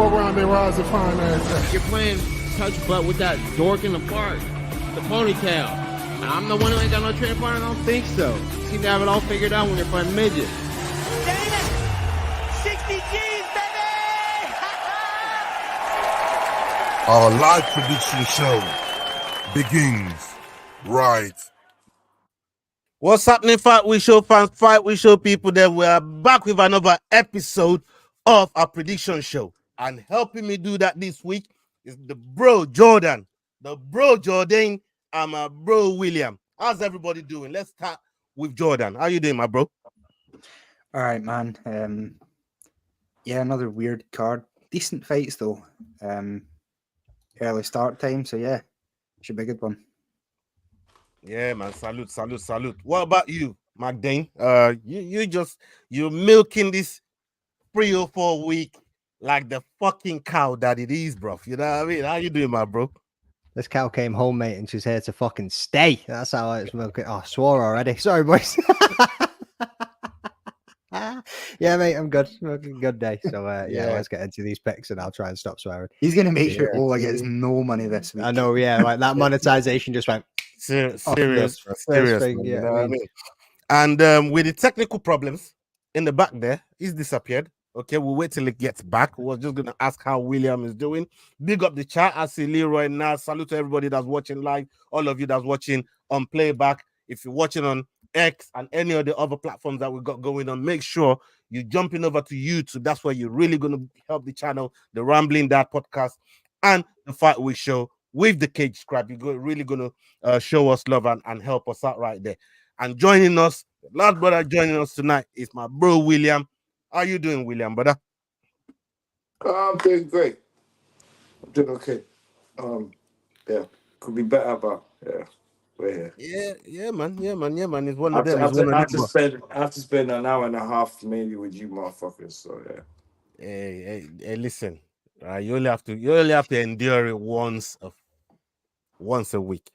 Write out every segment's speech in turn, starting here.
What round they rise to find that? You're playing touch butt with that dork in the park, the ponytail. And I'm the one who ain't got no training partner? I don't think so. You seem to have it all figured out when you're playing midget. Denis! 60 G's, baby! Our live prediction show begins right. What's happening, Fight Week Show fans, Fight Week Show people? Then we are back with another episode of our prediction show. And helping me do that this week is the bro Jordan, the bro Jordan, and my bro William. How's everybody doing? Let's start with Jordan. How you doing, my bro? All right, man. Yeah, another weird card. Decent fights though. Early start time, so yeah, should be a good one. Yeah, man. Salute. What about you, McDane? You're milking this 3 or 4 week like the fucking cow that it is, bro. You know what I mean? How you doing, my bro? This cow came home, mate, and she's here to fucking stay. That's how it's milking. Oh, I swore already. Sorry, boys. Yeah, mate, I'm good. Good day. So, yeah, let's get into these picks, and I'll try and stop swearing. He's gonna make sure Ola gets no money this week. I know, yeah, like that monetization just went Serious, thing, you yeah, know what I mean? And with the technical problems in the back there, he's disappeared. Okay, we'll wait till it gets back. We're just gonna ask how William is doing. Big up the chat. I see Leroy now. Salute to everybody that's watching live, all of you that's watching on playback. If you're watching on X and any of the other platforms that we got going on, make sure you're jumping over to YouTube. That's where you're really gonna help the channel, the Rambling Dad podcast, and the Fight Week Show with the Cage Scrap. You're really gonna show us love and help us out right there. And joining us, the last brother joining us tonight is my bro William. How you doing, William, brother? I'm doing great. I'm doing okay. Yeah, could be better, but yeah, we're here. Yeah, man. It's one I of them. I have to spend an hour and a half maybe with you motherfuckers. So yeah. Hey, listen. You only have to endure it once a week.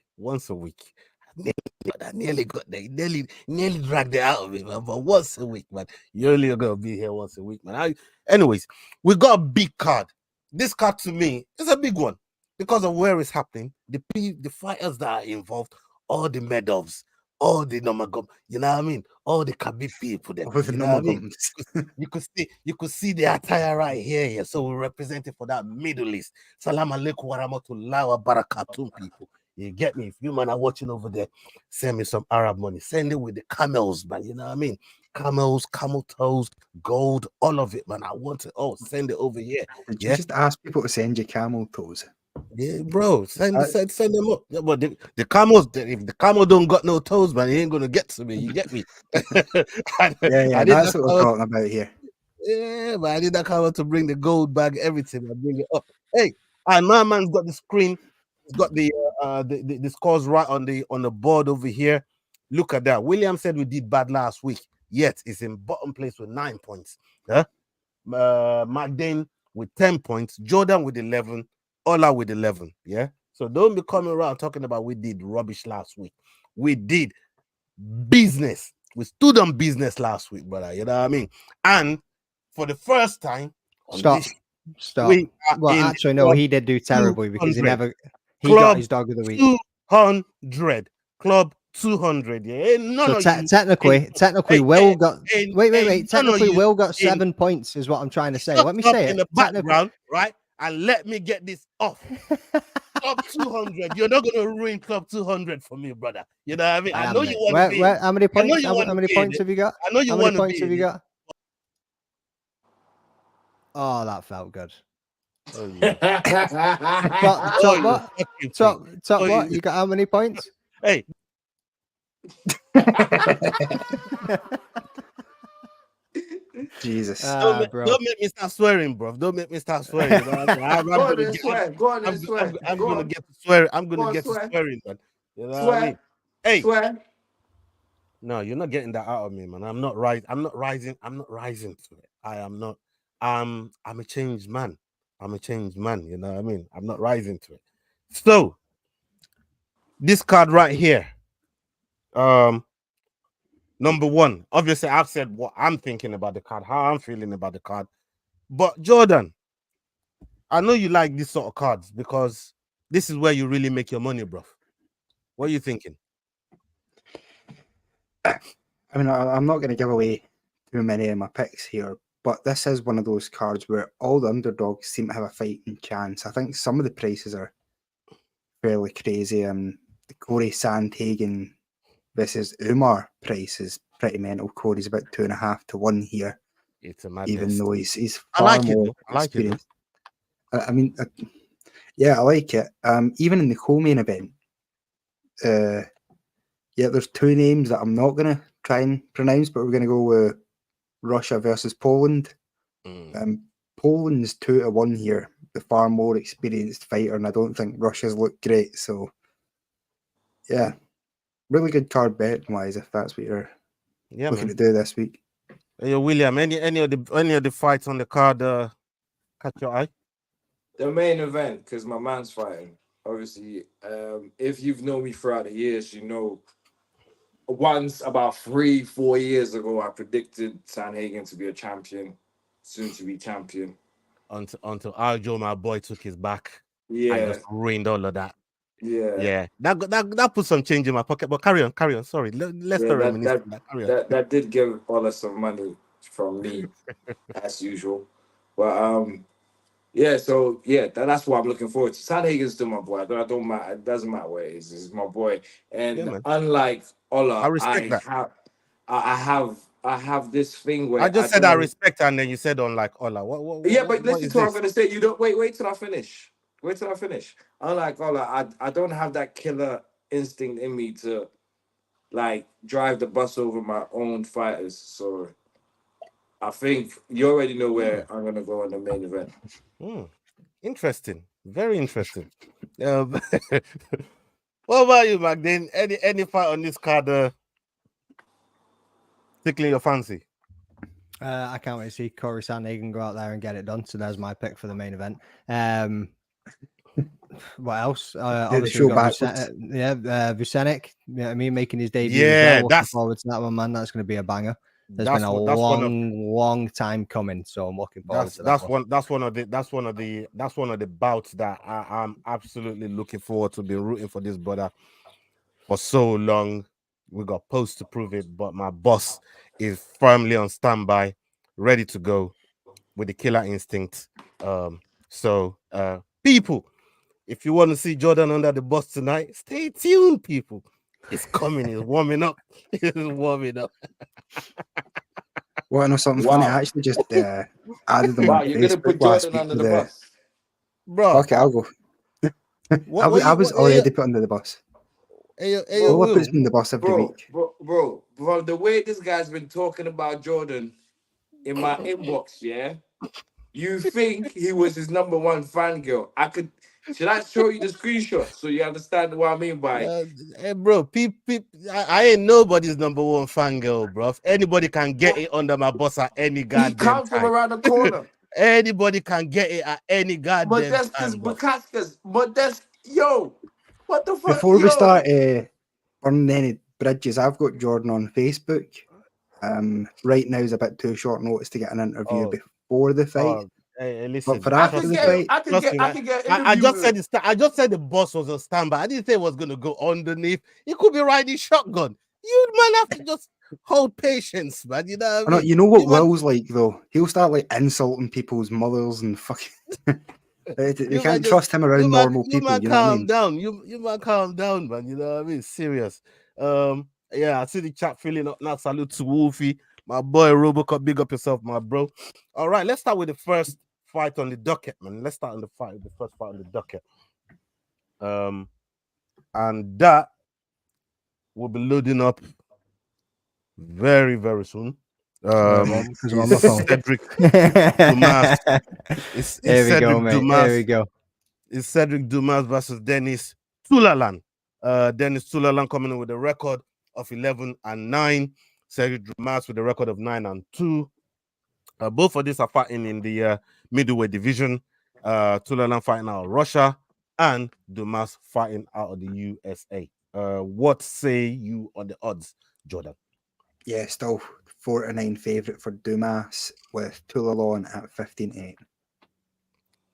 I nearly got there. Nearly dragged it out of it, man. But once a week, man. You only gonna be here once a week, man. Anyways, we got a big card. This card to me is a big one because of where it's happening. The fighters that are involved, all the Medovs, all the Nurmagomedov, you know what I mean? All the Khabib people there. With the You know what I mean? Nurmagomedov. You could see the attire right here. So we're representing for that Middle East. Salam alaikum wa rahmatullahi wa barakatuh, people. You get me? If you man are watching over there, send me some Arab money. Send it with the camels, man. You know what I mean? Camels, camel toes, gold, all of it, man. I want it. Oh, send it over here. Did you just ask people to send you camel toes? Yeah, bro. Send them up. Yeah, but the camels, if the camel don't got no toes, man, he ain't gonna get to me. You get me? Yeah, that's what we're talking about here. Yeah, but I did that camel to bring the gold bag, everything. I bring it up. Hey, and my man's got the screen. He's got the scores right on the board over here. Look at that. William said we did bad last week. Yet it's in bottom place with 9 points. McDane with 10 points. Jordan with 11. Ola with 11. Yeah. So don't be coming around talking about we did rubbish last week. We did business. We stood on business last week, brother. You know what I mean? And for the first time, Stop. Well, actually, no, he did do terribly because he got his dog of the week. 200 club 200. Yeah, so technically, Will got. Wait. Technically, Will got 7 points, is what I'm trying to say. Let me say it in the background, right? And let me get this off. Club 200. You're not gonna ruin Club 200 for me, brother. You know what I mean? I know you want to be. How many points? How many points have you got? I know you want to be. How many points have you got? Oh, that felt good. Oh, yeah. Top what? You got how many points? Hey. Jesus. Don't make me start swearing, bro. Don't make me start swearing. I'm gonna get to swearing. I'm gonna get to swearing, man. You know what I mean? Hey. Swear. No, you're not getting that out of me, man. I'm not rising to it. I am not. I'm a changed man. You know what I mean? I'm not rising to it. So this card right here. Number one, obviously, I've said what I'm thinking about the card, how I'm feeling about the card. But Jordan, I know you like this sort of cards because this is where you really make your money, bro. What are you thinking? I mean, I'm not going to give away too many of my picks here, but this is one of those cards where all the underdogs seem to have a fighting chance. I think some of the prices are fairly crazy. The Cory Sandhagen versus Umar price is pretty mental. Cory's about 2.5 to 1 here. It's a madness. Even though he's I far like more it. I like experienced. I mean, yeah, I like it. Even in the co-main event, yeah, there's two names that I'm not going to try and pronounce, but we're going to go with Russia versus Poland. Poland's 2 to 1 here, the far more experienced fighter, and I don't think Russia's looked great. So, yeah, really good card betting wise if that's what you're looking to do this week. Hey, William, any of the fights on the card catch your eye? The main event, because my man's fighting. Obviously, if you've known me throughout the years, you know. Once about 3-4 years ago, I predicted Sandhagen to be a champion, soon to be champion. Until Aljo, my boy, took his back. Yeah. And just ruined all of that. Yeah. Yeah. That put some change in my pocket. But carry on. Sorry. Let's not reminisce on that. Carry on. That did give Ola some money from me, as usual. But yeah, so yeah, that's what I'm looking forward to. Sandhagen's still my boy. I don't matter. It doesn't matter where it is. It's my boy. And unlike Ola, I respect that. I have this thing where I just said I respect, and then you said unlike Ola. What yeah, but what listen to what I'm gonna say. You don't wait till I finish. Wait till I finish. Unlike Ola, I don't have that killer instinct in me to like drive the bus over my own fighters. So I think you already know where I'm gonna go in the main event. Interesting, very interesting. What about you, Magdane? Any fight on this card tickling your fancy? I can't wait to see Cory Sandhagen go out there and get it done. So there's my pick for the main event. What else? Obviously, Vucenic. You know what I mean, making his debut. Yeah, looking forward to that one, man. That's going to be a banger. There's been a long time coming, so I'm looking forward to that. That's one of the bouts that I'm absolutely looking forward to. Be rooting for this brother for so long. We got posts to prove it, but my boss is firmly on standby, ready to go with the killer instinct. So people, if you want to see Jordan under the bus tonight, stay tuned, people. It's coming. It's warming up. It's warming up. Well, I know something funny. I actually just added them on you're Facebook gonna put Jordan under the bus, bro. Okay, I'll go. I was already put under the bus. Ola puts me in the bus every week. Bro, the way this guy's been talking about Jordan in my inbox, yeah, you think he was his number one fangirl? Should I show you the screenshot so you understand what I mean by it? Hey, bro, I ain't nobody's number one fangirl, bro. Anybody can get it under my bus at any goddamn time. He comes from around the corner. Anybody can get it at any goddamn time. Yo, what the fuck? Before we start burning any bridges, I've got Jordan on Facebook. Right now is a bit too short notice to get an interview before the fight. Hey, listen, but for after the fight, I just said the boss was on standby. I didn't say it was gonna go underneath. He could be riding shotgun. You man have to just hold patience, man. You know what I mean? You know what Will's like though? He'll start like insulting people's mothers and fucking. You can't trust him around normal people. You know what I mean? Down. You might calm down, man. You know what I mean? Serious. Yeah, I see the chat filling up now. Salute to Wolfie, my boy Robocop. Big up yourself, my bro. All right, let's start with the first fight on the docket, man. Let's start on the first fight on the docket. And that will be loading up very, very soon. Sedriques Dumas. There we go. It's Sedriques Dumas versus Denis Tiuliulin. Denis Tiuliulin coming in with a record of 11-9. Sedriques Dumas with a record of 9-2. Both of these are fighting in the middleweight division. Tiuliulin fighting out of Russia and Dumas fighting out of the USA. What say you on the odds, Jordan? Yeah, still 4-9 favorite for Dumas with Tiuliulin at 15-8.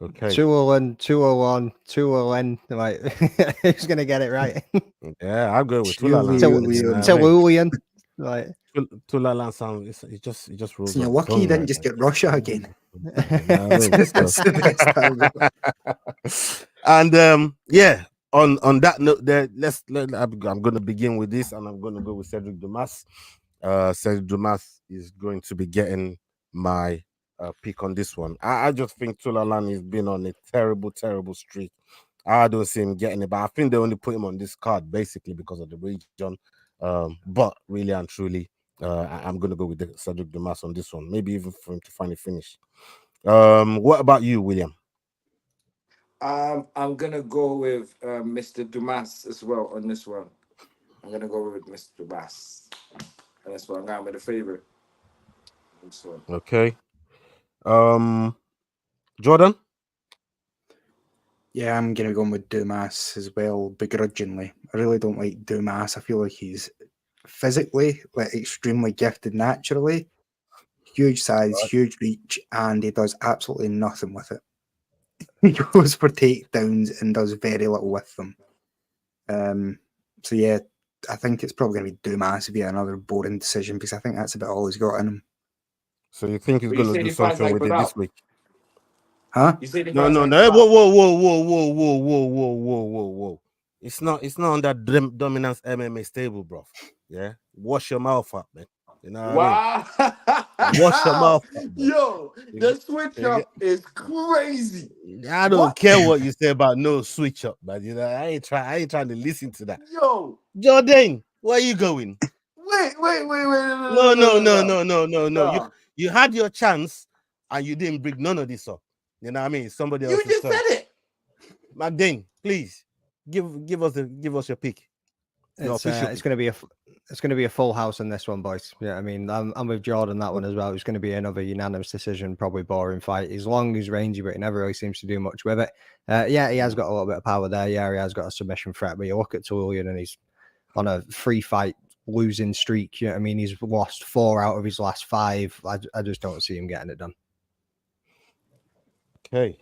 Okay. Tiuliulin, 201. Right. Who's going to get it right? Yeah, I'll go with Tiuliulin. Tiuliulin. Right. Tulalán sounds it just rolls. So you're lucky you didn't just get Russia again. That's the best. And yeah, on that note, there I'm going to begin with this, and I'm going to go with Sedriques Dumas. Sedriques Dumas is going to be getting my pick on this one. I just think Tiuliulin has been on a terrible streak. I don't see him getting it, but I think they only put him on this card basically because of the region. But really and truly, I'm going to go with Sedriques Dumas on this one. Maybe even for him to finally finish. What about you, William? I'm gonna go with Mr. Dumas as well on this one. I'm gonna go with Mr. Dumas, and that's why I'm going with the favorite. This one. Okay. Jordan? Yeah, I'm gonna go with Dumas as well, begrudgingly. I really don't like Dumas. I feel like he's physically extremely gifted naturally. Huge size, huge reach, and he does absolutely nothing with it. He goes for takedowns and does very little with them. So yeah, I think it's probably going to be Dumas via another boring decision because I think that's about all he's got in him. So you think he's going to do something with it this week? Huh? No. Whoa. It's not on that dominance MMA stable, bro. Yeah, wash your mouth up, man. You know what I mean? Wash your mouth up, yo, the switch up is crazy. I don't care what you say about no switch up, but you know, I ain't trying to listen to that. Yo, Jordan, where are you going? Wait. No. You had your chance and you didn't bring none of this up. You know what I mean? Somebody else. You just said it. McDane, please give us your pick. It's going to be a full house in this one, boys. Yeah, I mean, I'm with Jordan that one as well. It's going to be another unanimous decision, probably boring fight. He's long, he's rangy, but he never really seems to do much with it. Yeah, he has got a little bit of power there. Yeah, he has got a submission threat, but you look at Tiuliulin and he's on a 3-fight losing streak. You know what I mean? He's lost 4 out of his last 5. I just don't see him getting it done. Okay.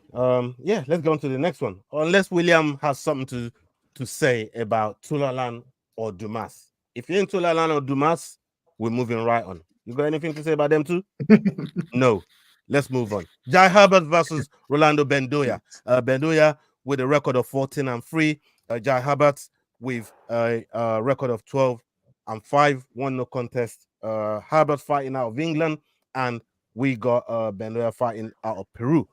Yeah, let's go on to the next one. Unless William has something to say about Tiuliulin or Dumas. If you're in Tiuliulin or Dumas, we're moving right on. You got anything to say about them too? No. Let's move on. Jai Herbert versus Rolando Bedoya. Bedoya with a record of 14-3. Jai Herbert with a record of 12-5. 1 no contest. Herbert fighting out of England, and we got Bedoya fighting out of Peru.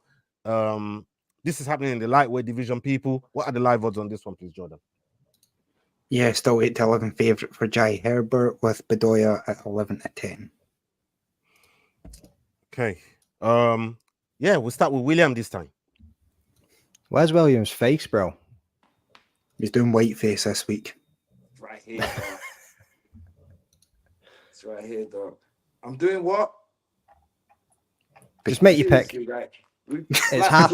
This is happening in the lightweight division, people. What are the live odds on this one, please, Jordan? Yeah, still 8-11 favorite for Jai Herbert with Bedoya at 11-10. Okay. Yeah, we'll start with William this time. Where's William's face, bro? He's doing white face this week. Right here, dog. It's right here, dog. I'm doing what? Just make your pick. Right. It's half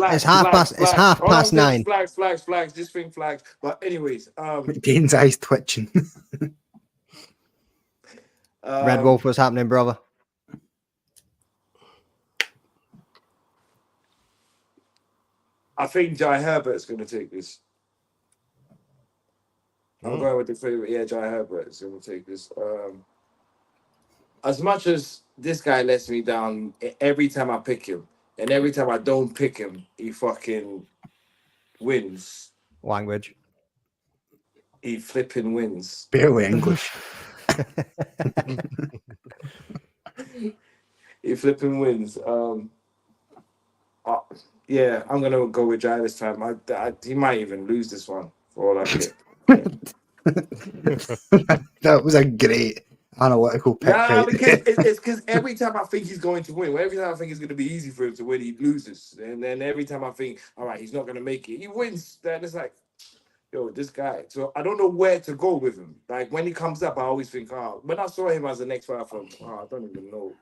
past 9. Flags. Just think flags. But anyways, Gaines' eyes twitching. Red Wolf, what's happening, brother? I think Jai Herbert's going to take this. I'm going with the favorite. Yeah, Jai Herbert is going to take this. As much as this guy lets me down every time I pick him, and every time I don't pick him, he fucking wins. Language. He flipping wins. Barely English. He flipping wins. Yeah, I'm gonna go with Jai this time. He might even lose this one for all I care. That was a great analytical pick. Nah, because it's because every time I think he's going to win, every time I think it's going to be easy for him to win, he loses. And then every time I think, all right, he's not going to make it, he wins. Then it's like, yo, this guy. So I don't know where to go with him. Like when he comes up, I always think, when I saw him as the next fighter, I don't even know.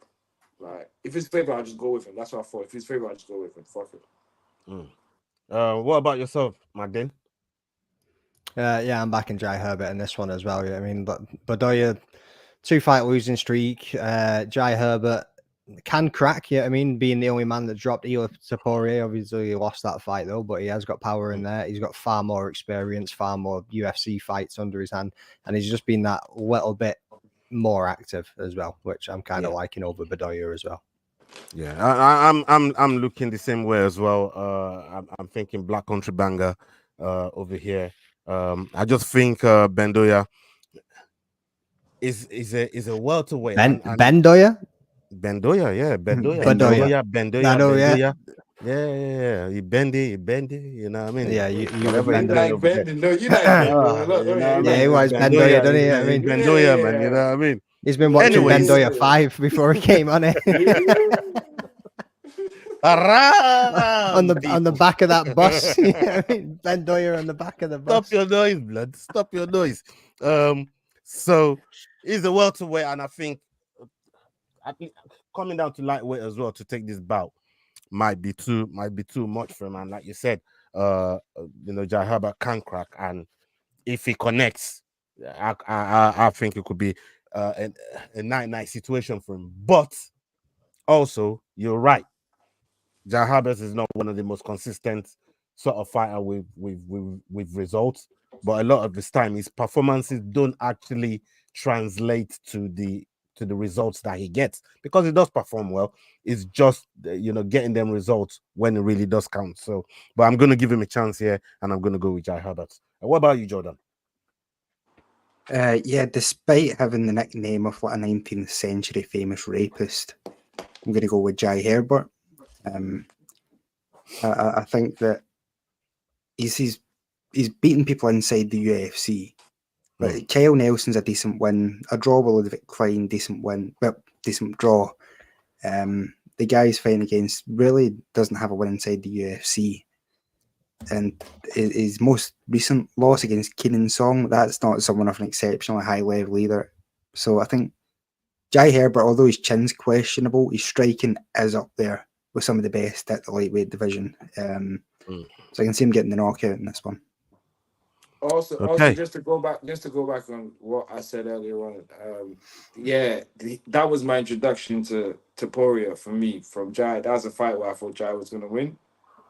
Like if his favorite, I'll just go with him. That's what I thought. If his favorite, I'll just go with him. Fuck it. What about yourself, McDane? Yeah, I'm backing Jai Herbert in this one as well. Yeah, I mean, but Bedoya, 2-fight losing streak. Jai Herbert, can crack. Yeah, I mean, being the only man that dropped Ela to Poirier, obviously he lost that fight though, but he has got power in there. He's got far more experience, far more UFC fights under his hand, and he's just been that little bit more active as well, which I'm kind of liking over Bedoya as well. Yeah, I'm looking the same way as well. I'm thinking Black Country Banger over here. I just think Bedoya is a welterweight. Bedoya? Bedoya, yeah, Bedoya. Yeah. He bendy, you know what I mean? Yeah, you like bending. No, you like bending. Yeah, he was Bedoya, doesn't he? I mean, Bedoya, man, you know what I mean? He's been watching Bedoya 5 before he came on it. on the back of that bus. You know what I mean? Bedoya on the back of the bus. Stop your noise, blood. Stop your noise. So he's a welterweight, and I think coming down to lightweight as well to take this bout might be too much for him. And like you said, Jai Herbert can crack, and if he connects, I think it could be a night situation for him. But also, you're right. Jai Herbert is not one of the most consistent sort of fighter with results, but a lot of this time his performances don't actually translate to the results that he gets, because he does perform well. It's just getting them results when it really does count. So, but I'm going to give him a chance here, and I'm going to go with Jai Herbert. What about you, Jordan? Yeah, despite having the nickname of like a 19th century famous rapist, I'm going to go with Jai Herbert. I think that he's beaten people inside the UFC. But Kyle Nelson's a decent win. A draw with Ludwig Klein, decent win. Well, decent draw. The guy he's fighting against really doesn't have a win inside the UFC. And his most recent loss against Keenan Song, that's not someone of an exceptionally high level either. So I think Jai Herbert, although his chin's questionable, his striking is up there with some of the best at the lightweight division. So I can see him getting the knockout in this one. Also, just to go back on what I said earlier on, that was my introduction to Poirier for me from Jai. That was a fight where I thought Jai was going to win.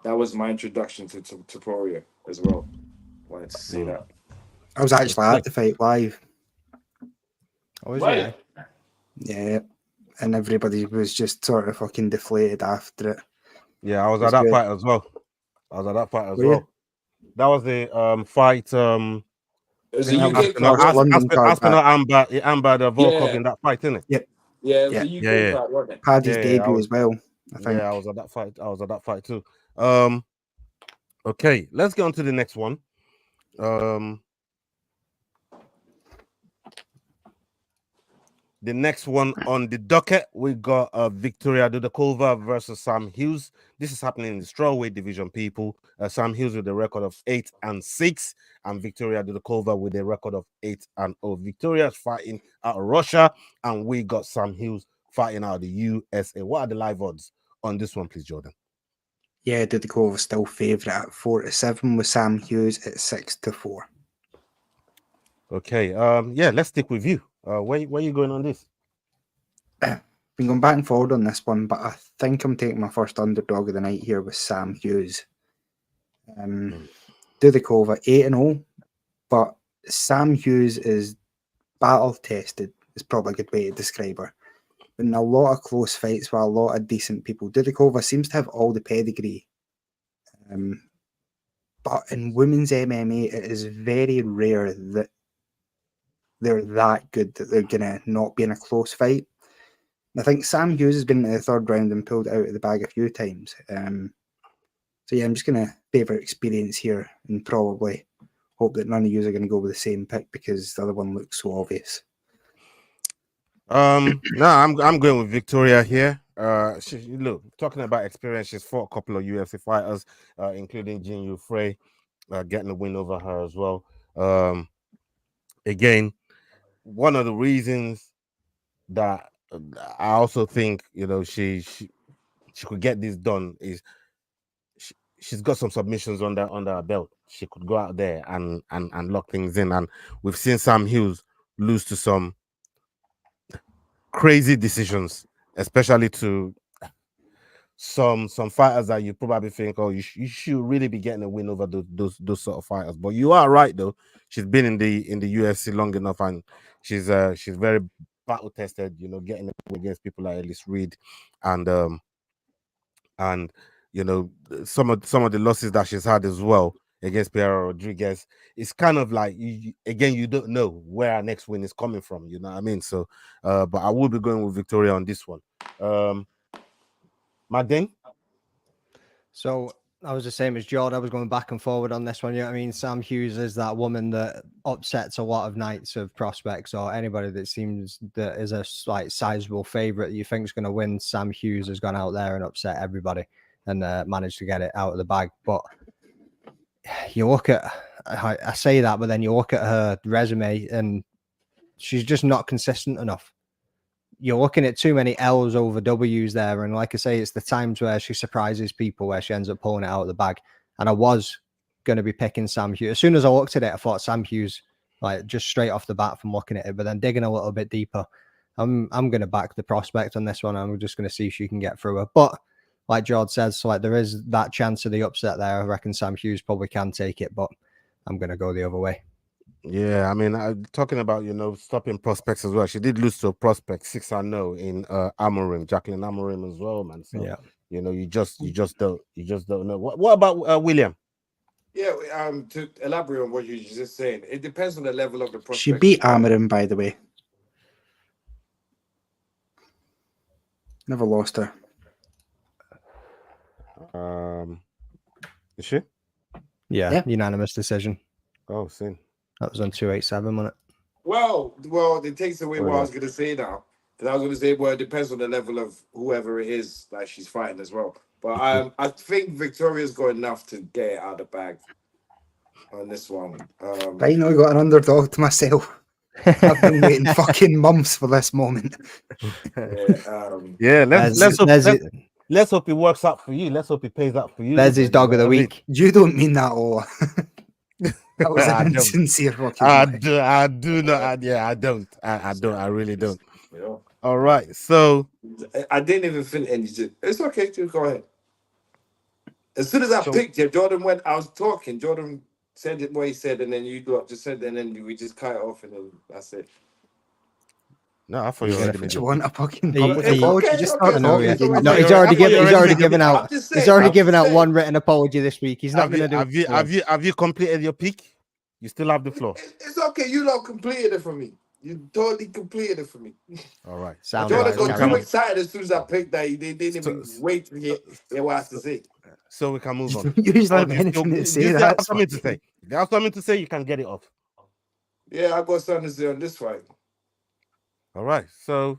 That was my introduction to Poirier as well. Wanted to see that. I was actually at the fight live. Oh, was you? Yeah, and everybody was just sort of fucking deflated after it. Yeah, I was at that fight as well. That was the fight. It was a UK Amber the Volkov in that fight, isn't it? Yep. Yeah, it was a UK fight, wasn't it? Paddy's debut as well, I think. Yeah, I was at that fight too. Okay, let's get on to the next one. The next one on the docket, we got Victoria Dudakova versus Sam Hughes. This is happening in the strawweight division, people. Sam Hughes with a record of 8-6, and Victoria Dudakova with a record of 8-0. Victoria's fighting out of Russia, and we got Sam Hughes fighting out of the USA. What are the live odds on this one, please, Jordan? Yeah, Dudakova still favourite at 4-7, with Sam Hughes at 6-4. Okay, let's stick with you. Where are you going on this? Been going back and forward on this one, but I think I'm taking my first underdog of the night here with Sam Hughes. Dudakova 8-0, but Sam Hughes is battle tested. Is probably a good way to describe her. In a lot of close fights with a lot of decent people. Dudakova seems to have all the pedigree. But in women's MMA, it is very rare that they're that good that they're going to not be in a close fight. And I think Sam Hughes has been in the third round and pulled it out of the bag a few times. So yeah, I'm just going to favour experience here and probably hope that none of you are going to go with the same pick because the other one looks so obvious. No, I'm going with Victoria here. Look, talking about experience, she's fought a couple of UFC fighters, including Jin Yu Frey, getting a win over her as well. Again, one of the reasons that I also think she could get this done is she's got some submissions under her belt. She could go out there and lock things in, and we've seen Sam Hughes lose to some crazy decisions especially to some fighters that you probably think, oh, you should really be getting a win over those sort of fighters. But you are right though. She's been in the UFC long enough, and she's very battle tested. You know, getting against people like Ellis Reed, and you know some of the losses that she's had as well against Piera Rodriguez. It's kind of like you don't know where our next win is coming from. You know what I mean? So, but I will be going with Victoria on this one. Magdane? So I was the same as Jordan. I was going back and forward on this one. You know what I mean? Sam Hughes is that woman that upsets a lot of nights of prospects, or anybody that seems that is a like sizable favorite you think is going to win. Sam Hughes has gone out there and upset everybody and managed to get it out of the bag. But you look at, I say that, but then you look at her resume and she's just not consistent enough. You're looking at too many L's over W's there. And like I say, it's the times where she surprises people, where she ends up pulling it out of the bag. And I was going to be picking Sam Hughes. As soon as I looked at it, I thought Sam Hughes, like just straight off the bat from looking at it, but then digging a little bit deeper, I'm going to back the prospect on this one. I'm just going to see if she can get through her. But like George says, so like there is that chance of the upset there. I reckon Sam Hughes probably can take it, but I'm going to go the other way. Yeah, I mean, talking about, you know, stopping prospects as well. She did lose to a prospect 6-0 in Amorim, Jacqueline Amorim as well, man. So yeah, you know, you just don't know. What about William? Yeah, to elaborate on what you just saying, it depends on the level of the prospect. She beat Amorim, by the way. Never lost her. Is she? Yeah, unanimous decision. Oh, sin. That was on 287, wasn't it? Well, it takes away what I was going to say now. Because I was going to say, well, it depends on the level of whoever it is that she's fighting as well. But I think Victoria's got enough to get it out of the bag on this one. Finally got an underdog to myself. I've been waiting fucking months for this moment. Let's hope it works out for you. Let's hope it pays out for you. There's his dog of the week. You don't mean that all. That was an insincere fucking I do not. I don't. I really don't. Yeah. All right. So I didn't even finish anything. It's okay. Just go ahead. As soon as I picked it, Jordan went. I was talking. Jordan said it what he said, and then you just said, and then we just cut it off, and then that's it. No, I thought you already made it. You want a fucking public apology? Just start No, talking. no, he's already given out. He's already given out one written apology this week. He's not going to do. Have you completed your pick? You still have the floor. It's okay. You lot completed it for me. You totally completed it for me. All right. Jordan got too excited as soon as I picked that. He didn't even wait to hear what I have to say. So we can move on. You just have anything to say. You have something to say. If you have something to say, you can get it off. Yeah, I got something to say on this fight. All right. So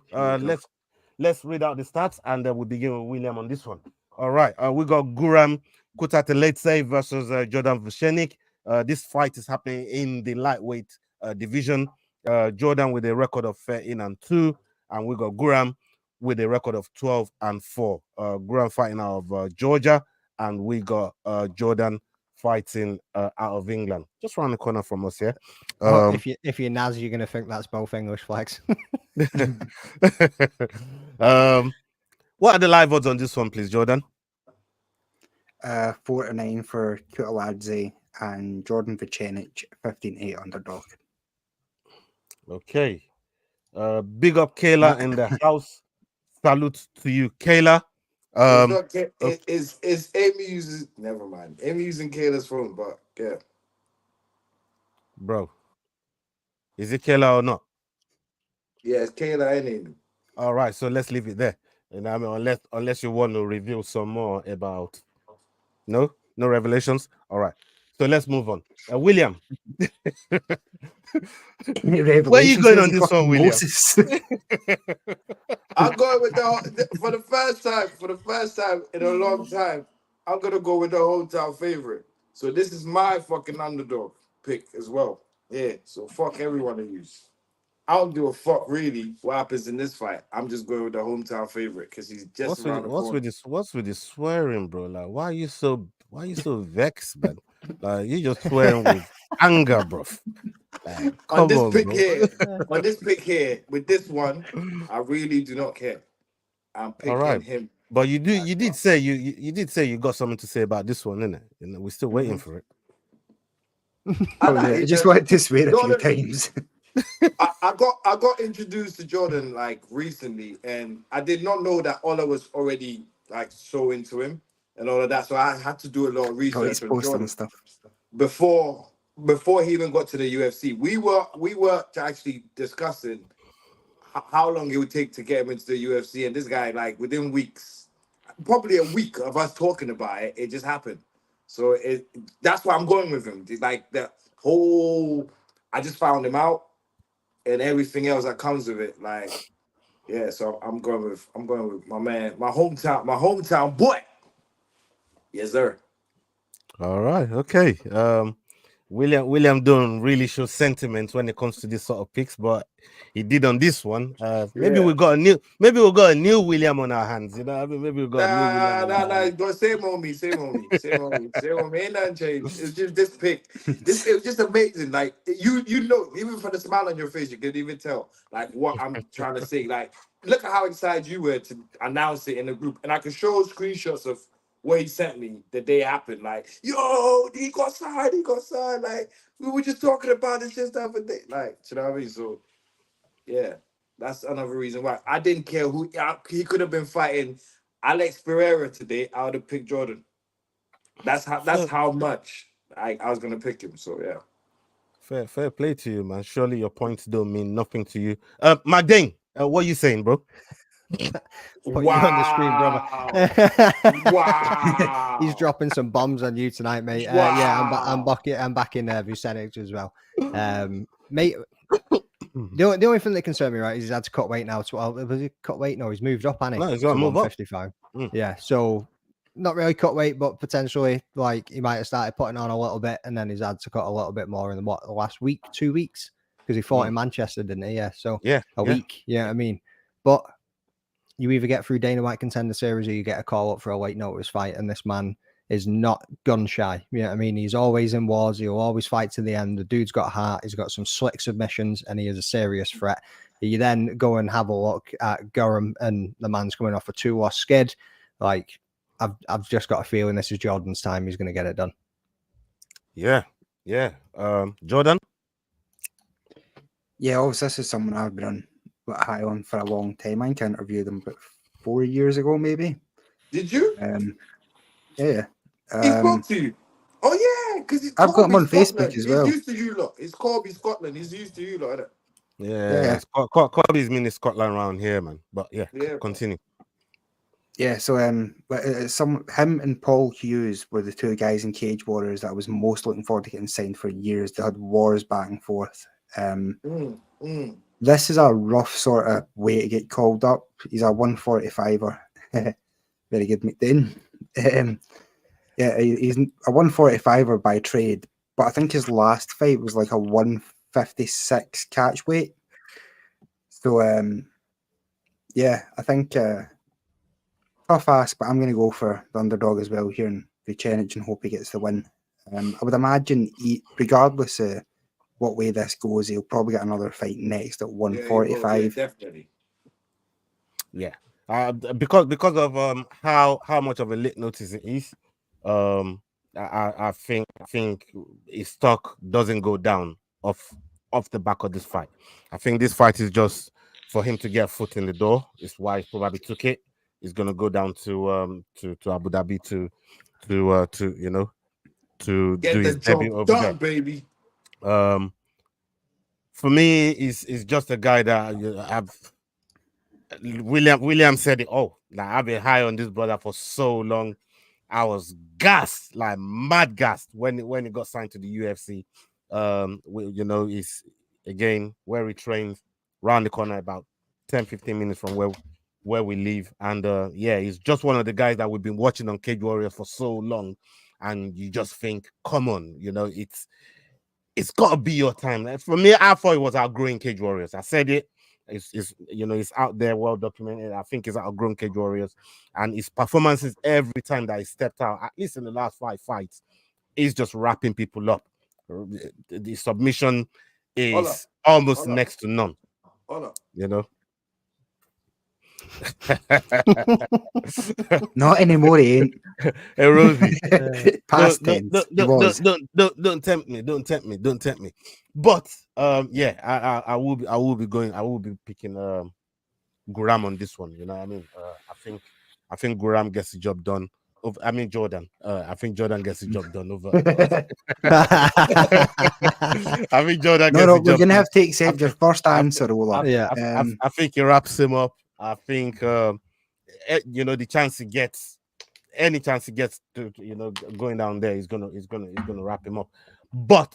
let's read out the stats, and we'll begin with William on this one. All right. We got Guram Kutateladze versus Jordan Vucenic. This fight is happening in the lightweight division. Jordan with a record of 13-2, and we got Guram with a record of 12-4. Guram fighting out of Georgia, and we got Jordan fighting out of England, just around the corner from us here. If you're Naz, you're gonna think that's both English flags. What are the live odds on this one, please, Jordan? 4-9 for Kutateladze and Jordan Vucenic, 15-8 underdog. Okay. Big up Kayla in the house. Salute to you, Kayla. Is Amy using? Never mind. Amy using Kayla's phone, but yeah. Bro, is it Kayla or not? Yeah, it's Kayla and Amy. All right, so let's leave it there. And I mean, unless you want to reveal some more about no revelations. All right, so let's move on. William, where are you going on this one, William? I'm going with for the first time in a long time. I'm gonna go with the hometown favorite. So this is my fucking underdog pick as well. Yeah. So fuck everyone to use. I don't give a fuck really what happens in this fight. I'm just going with the hometown favorite because he's just what's with this swearing, bro? Like, why are you so vexed, man? Like, you just swearing with anger, bro. Like, on this pick here, with this one, I really do not care. I'm All picking right. him. But you did say you did say you got something to say about this one, innit? You know, we're still waiting for it. I just wanted to swear a few Jordan, times. I got introduced to Jordan like recently, and I did not know that Ola was already like so into him and all of that. So I had to do a lot of Oh, he's research on posting Jordan stuff. before he even got to the UFC. We were actually discussing how long it would take to get him into the UFC, and this guy, like within weeks, probably a week of us talking about it, it just happened. So that's why I'm going with him. It's like the whole, I just found him out, and everything else that comes with it. Like, yeah. So I'm going with my man, my hometown boy. Yes, sir. All right, okay. William don't really show sentiment when it comes to this sort of picks, but he did on this one. Maybe Yeah. we got a new William on our hands. You know, I mean, maybe we got a new William on our hands. Go same on me. Ain't nothing changed. It's just this pick. It was just amazing. Like you know, even from the smile on your face, you could even tell like what I'm trying to say. Like, look at how excited you were to announce it in the group, and I could show screenshots of what he sent me the day it happened. Like, yo, he got signed. Like, we were just talking about it just the other day. Like, you know what I mean? So, yeah. That's another reason why I didn't care who he could have been fighting. Alex Pereira today. I would have picked Jordan. That's how much I was gonna pick him. So yeah. Fair play to you, man. Surely your points don't mean nothing to you. Magdane, what are you saying, bro? Put you on the screen, brother. Wow. He's dropping some bombs on you tonight, mate. Wow. Yeah, I'm back in Vucenic as well. Mate, the only thing that concerns me, right, is he's had to cut weight now. Was he cut weight? No, he's moved up, hasn't he? No, he's got to move up. 55. Yeah, so not really cut weight, but potentially like he might have started putting on a little bit, and then he's had to cut a little bit more in the last week, 2 weeks, because he fought in Manchester, didn't he? Yeah, so a week. Yeah, I mean, but you either get through Dana White Contender Series or you get a call up for a late notice fight, and this man is not gun shy. You know what I mean? He's always in wars. He'll always fight to the end. The dude's got heart. He's got some slick submissions, and he is a serious threat. You then go and have a look at Guram, and the man's coming off a 2-loss skid. Like, I've just got a feeling this is Jordan's time. He's going to get it done. Yeah. Jordan? Yeah, obviously this is someone I've been high on for a long time. I think I interviewed him about 4 years ago, maybe. Did you? Yeah. He spoke to you. Oh yeah, because I've got him on Facebook as well. He's used to you lot. It's Corby Scotland. He's used to you lot, isn't it? Yeah. Corby's been in Scotland around here, man. But yeah. Continue. Yeah, so him and Paul Hughes were the two guys in Cage Warriors that I was most looking forward to getting signed for years. They had wars back and forth. This is a rough sort of way to get called up. He's a 145er. Very good, McDane. Yeah, he's a 145er by trade, but I think his last fight was like a 156 catch weight. So, yeah, I think tough ass, but I'm going to go for the underdog as well here in Vucenic and hope he gets the win. I would imagine, regardless of what way this goes, he'll probably get another fight next at 145. Yeah, definitely. Yeah. Because of how much of a late notice it is, I think his stock doesn't go down off the back of this fight. I think this fight is just for him to get a foot in the door. It's why he probably took it. He's gonna go down to Abu Dhabi to get do his debut over done, there. baby. For me, is just a guy that I've. William said it all. Like, I've been high on this brother for so long. I was gassed, like mad gassed when he got signed to the UFC. He's again where he trains, round the corner, about 10-15 minutes from where we live. And he's just one of the guys that we've been watching on Cage Warriors for so long. And you just think, come on, it's got to be your time. Like, for me, I thought it was outgrowing Cage Warriors. I said it. It's out there, well documented. I think it's outgrown Cage Warriors, and his performances every time that he stepped out, at least in the last 5 fights, is just wrapping people up. The submission is almost next to none. Not anymore, he ain't. Hey, Rosie. Past tense. He was. Don't tempt me. Don't tempt me. But yeah, I will be picking Guram on this one. You know what I mean? I think Guram gets the job done. Jordan. I think Jordan gets the job done over. I think Jordan gets the job we're gonna done. have to accept your first answer, Ola. I think he wraps him up. I think the chance he gets, any chance he gets to going down there, he's gonna wrap him up. But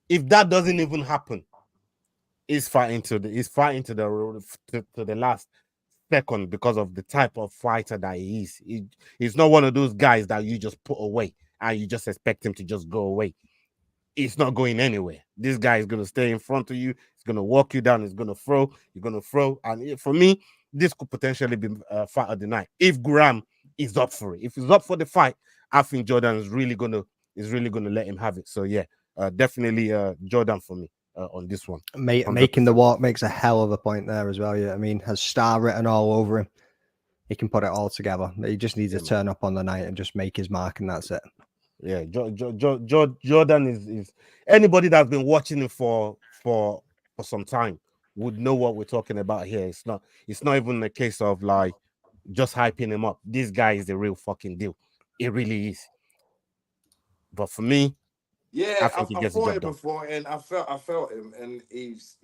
if that doesn't even happen, he's fighting to the last second because of the type of fighter that he is. He's not one of those guys that you just put away and you just expect him to just go away. It's not going anywhere. This guy is going to stay in front of you. He's going to walk you down. He's going to throw. You're going to throw. And for me, this could potentially be fight of the night if Guram is up for it. If he's up for the fight, I think Jordan is really going to let him have it. So yeah, definitely Jordan for me. On this one, making the walk makes a hell of a point there as well. Yeah, I mean, has star written all over him. He can put it all together. He just needs to turn up on the night and just make his mark, and that's it. Yeah, Jordan is anybody that's been watching him for some time would know what we're talking about here. It's not even a case of like just hyping him up. This guy is the real fucking deal. It really is. But for me, yeah, I think he gets the fought job him done. before, and I felt him, and he's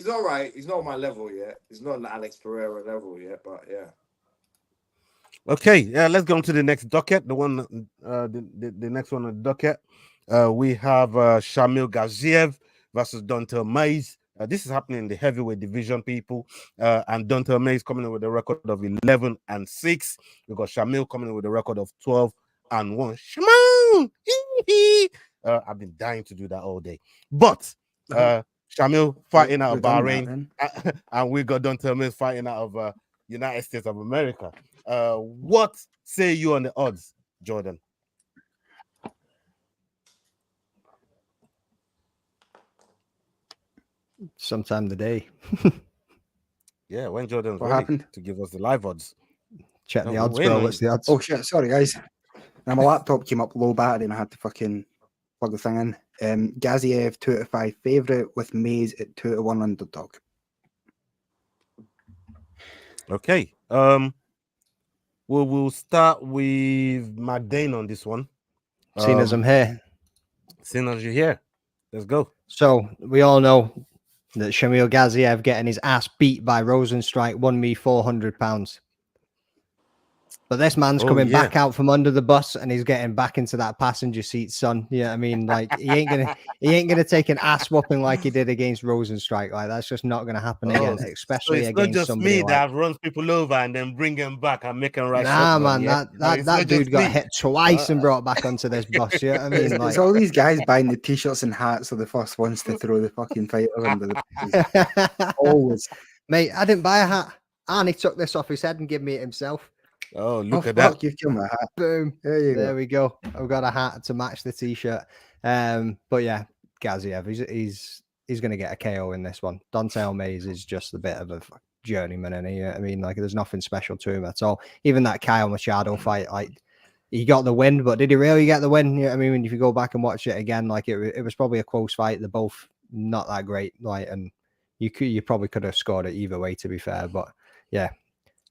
all right. He's not on my level yet. He's not on the Alex Pereira level yet, but yeah. Okay, yeah, let's go on to the next docket. The one, the next one on the docket. We have Shamil Gaziev versus Dontel Mays. This is happening in the heavyweight division, people. And Dontel Mays coming in with a record of 11-6. We got Shamil coming in with a record of 12-1. Shamil! I've been dying to do that all day. But Shamil fighting out of Bahrain, and we got Dontel Mays fighting out of United States of America. What say you on the odds, Jordan? Sometime today. Yeah, when Jordan's ready to give us the live odds. Check the odds, bro. What's the odds? Oh shit, sorry guys. Now my laptop came up low battery and I had to fucking plug the thing in. Gaziev 2-5 favourite with Mays at 2-1 underdog. Okay. We'll start with McDane on this one. Seeing as I'm here. Seeing as you're here. Let's go. So we all know that Shamil Gaziev getting his ass beat by Rosenstrike won me £400. But this man's coming back out from under the bus and he's getting back into that passenger seat, son. Yeah, I mean, like he ain't gonna take an ass whooping like he did against Rosenstrike. Like that's just not gonna happen again, especially so against not just somebody me like... that runs people over and then bring them back and make them right. Nah, man, that dude got hit twice and brought back onto this bus. Yeah, I mean, like... it's all these guys buying the t-shirts and hats are the first ones to throw the fucking fighters under the bus. Always, mate. I didn't buy a hat, and he took this off his head and gave me it himself. Oh, look at that. You've killed my hat. Boom. There we go. I've got a hat to match the t-shirt. But yeah, Gaziev, he's going to get a KO in this one. Dontel Mays is just a bit of a journeyman, and I mean, like, there's nothing special to him at all. Even that Kyle Machado fight, like, he got the win, but did he really get the win? I mean, if you go back and watch it again, like, it was probably a close fight. They're both not that great, like, and you probably could have scored it either way, to be fair. But yeah,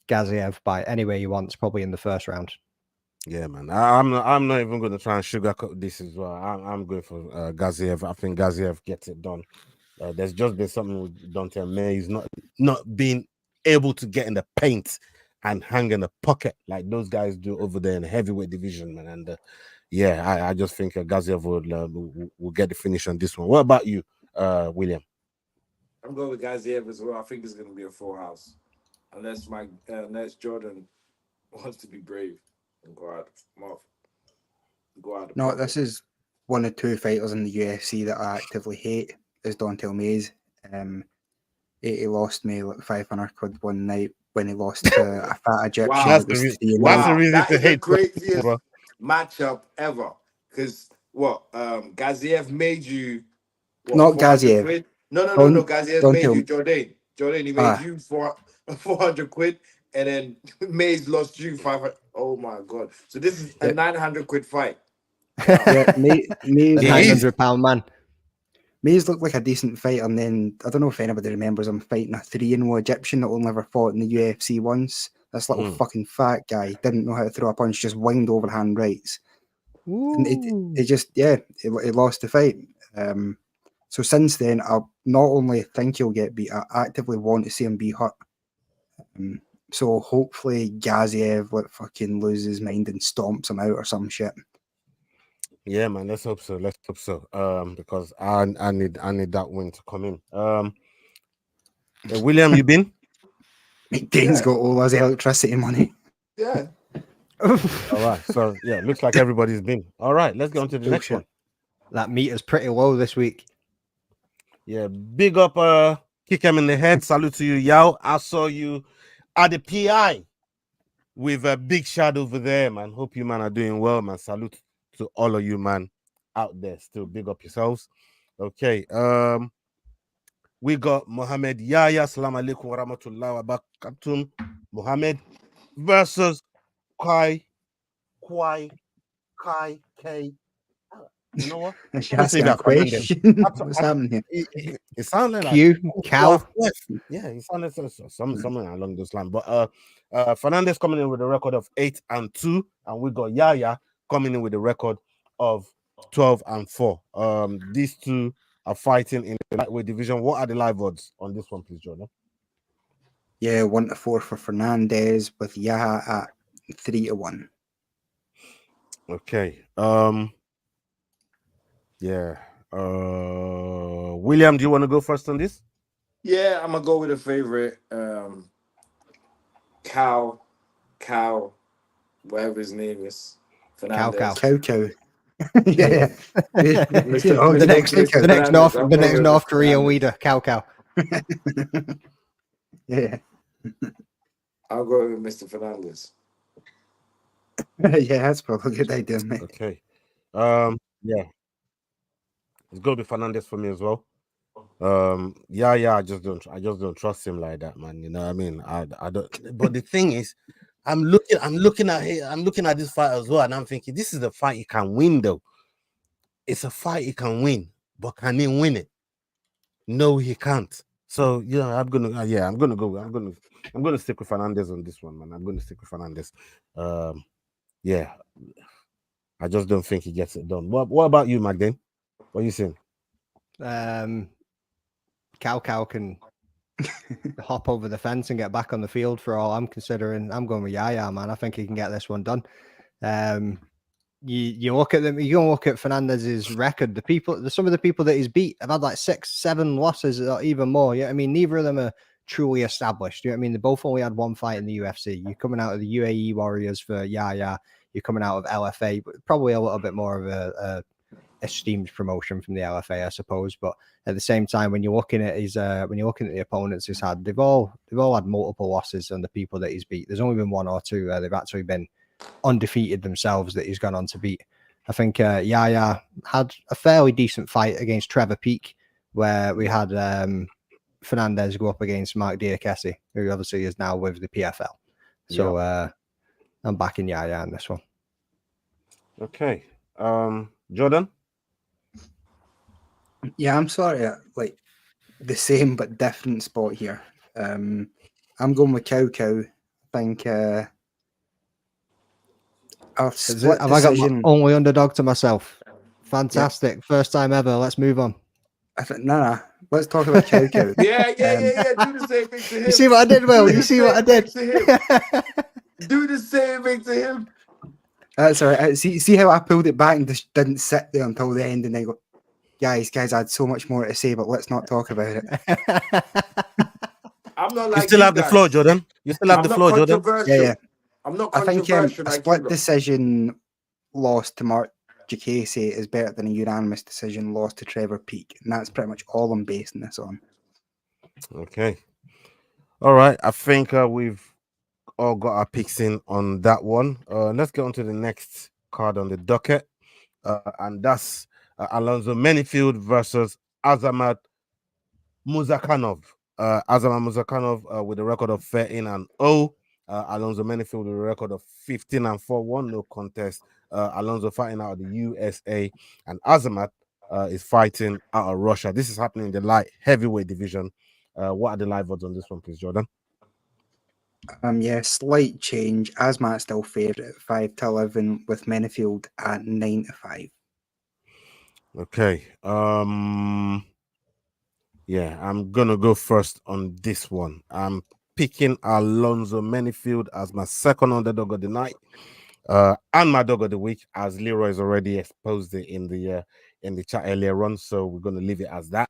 Gaziev by any way you want, probably in the first round. Yeah, man. I'm not even going to try and sugarcoat this as well. I'm going for Gaziev. I think Gaziev gets it done. There's just been something with Dontel Mays not being able to get in the paint and hang in the pocket like those guys do over there in the heavyweight division, man. And yeah, I just think Gaziev will get the finish on this one. What about you, William? I'm going with Gaziev as well. I think it's going to be a full house. Unless Jordan wants to be brave and go out. No, this is one of two fighters in the UFC that I actively hate. Is Dontel Mays. He lost me like 500 quid one night when he lost to a fat Egyptian. Wow, that's the reason to hate. Craziest matchup ever. Because Gaziev made you. Not Gaziev. No. Gaziev made you Jordan. He made you 400 quid, and then Mays lost you 500. Oh my god! So this is a 900 quid fight. Wow. Yeah, Mays The £900 man. Mays looked like a decent fighter, and then I don't know if anybody remembers him fighting a 3-0 Egyptian that only ever fought in the UFC once. This little fucking fat guy didn't know how to throw a punch, just winged overhand rights. And it just, he lost the fight. So since then, I not only think he'll get beat, I actively want to see him be hurt. So hopefully Gaziev fucking loses his mind and stomps him out or some shit. Yeah, man. Let's hope so. Let's hope so. Because I need that win to come in. William, you been? Dane's got all his electricity money. Yeah. All right. So yeah, looks like everybody's been. All right. Let's go on to the next one. That meter's pretty low this week. Yeah, big up, kick him in the head. Salute to you, Yao. I saw you at the PI with a big shadow over there, man. Hope you, man, are doing well, man. Salute to all of you, man, out there. Still big up yourselves. Okay. We got Mohammad Yahya. Assalamu alaikum wa rahmatullahi wa barakatuh. Mohammad versus Kai. You know what? What's happening here? It sounded like cow. Yeah, it sounded something along those lines. But Fernandez coming in with a record of 8-2, and we got Yahya coming in with a record of 12-4. These two are fighting in the lightweight division. What are the live odds on this one, please, Jordan? Yeah, 1-4 for Fernandez with Yahya at 3-1. Okay. Yeah. William, do you want to go first on this? Yeah, I'm gonna go with a favorite. Cow, whatever his name is. Fernandez. Cow. Yeah. The next North Korean leader, Cow. Yeah. I'll go with Mr. Fernandez. Yeah, that's probably a good idea, mate. Okay. Yeah. It's gonna be Fernandez for me as well. I just don't trust him like that, man. You know what I mean? I don't. But the thing is, I'm looking at this fight as well, and I'm thinking this is a fight he can win, though. It's a fight he can win, but can he win it? No, he can't. So yeah, I'm gonna stick with Fernandez on this one, man. I'm gonna stick with Fernandez. Yeah, I just don't think he gets it done. What about you, Magdane? What are you saying? Cow can hop over the fence and get back on the field for all I'm considering. I'm going with Yahya, man. I think he can get this one done. You look at them, you go look at Fernandez's record. Some of the people that he's beat have had like 6-7 losses or even more. Yeah, I mean, neither of them are truly established. You know what I mean? They both only had one fight in the UFC. You're coming out of the UAE Warriors for Yahya. You're coming out of LFA, but probably a little bit more of a esteemed promotion from the LFA, I suppose. But at the same time, when you're looking at the opponents he's had, they've all had multiple losses on the people that he's beat. There's only been one or two they've actually been undefeated themselves that he's gone on to beat. I think Yahya had a fairly decent fight against Trevor Peake, where we had Fernandez go up against Mark Diakese, who obviously is now with the PFL. So I'm backing Yahya in this one. Okay. Jordan? Yeah, I'm sorry, like the same but different spot here. I'm going with Cow. I think have I got my only underdog to myself? Fantastic. Yeah. First time ever. Let's move on. Nah. Let's talk about Cow. Yeah. Do the same thing to him. You see what I did, Will? You see what I did? Do the same thing to him. That's all right. See how I pulled it back and just didn't sit there until the end and then go, guys, I had so much more to say, but let's not talk about it. I'm not like you still have the floor, Jordan. You still have the floor, Jordan. Yeah. I'm not I think controversial. a split decision loss to Mark Diakese is better than a unanimous decision loss to Trevor Peake. And that's pretty much all I'm basing this on. Okay. All right. I think we've all got our picks in on that one. Let's get on to the next card on the docket. And that's Alonzo Menifield versus Azamat Muzakhanov. Azamat Muzakhanov with a record of 13-0. Alonso Menifield with a record of 15-4, no contest. Alonso fighting out of the USA, and Azamat is fighting out of Russia. This is happening in the light heavyweight division. What are the live odds on this one, please, Jordan? Yeah, slight change. Azamat still favourite at 5-11, with Menifield at 9-5. Okay. Yeah, I'm gonna go first on this one. I'm picking Alonso Menifield as my second underdog of the night, and my dog of the week, as Leroy's already exposed it in the chat earlier on. So we're gonna leave it as that.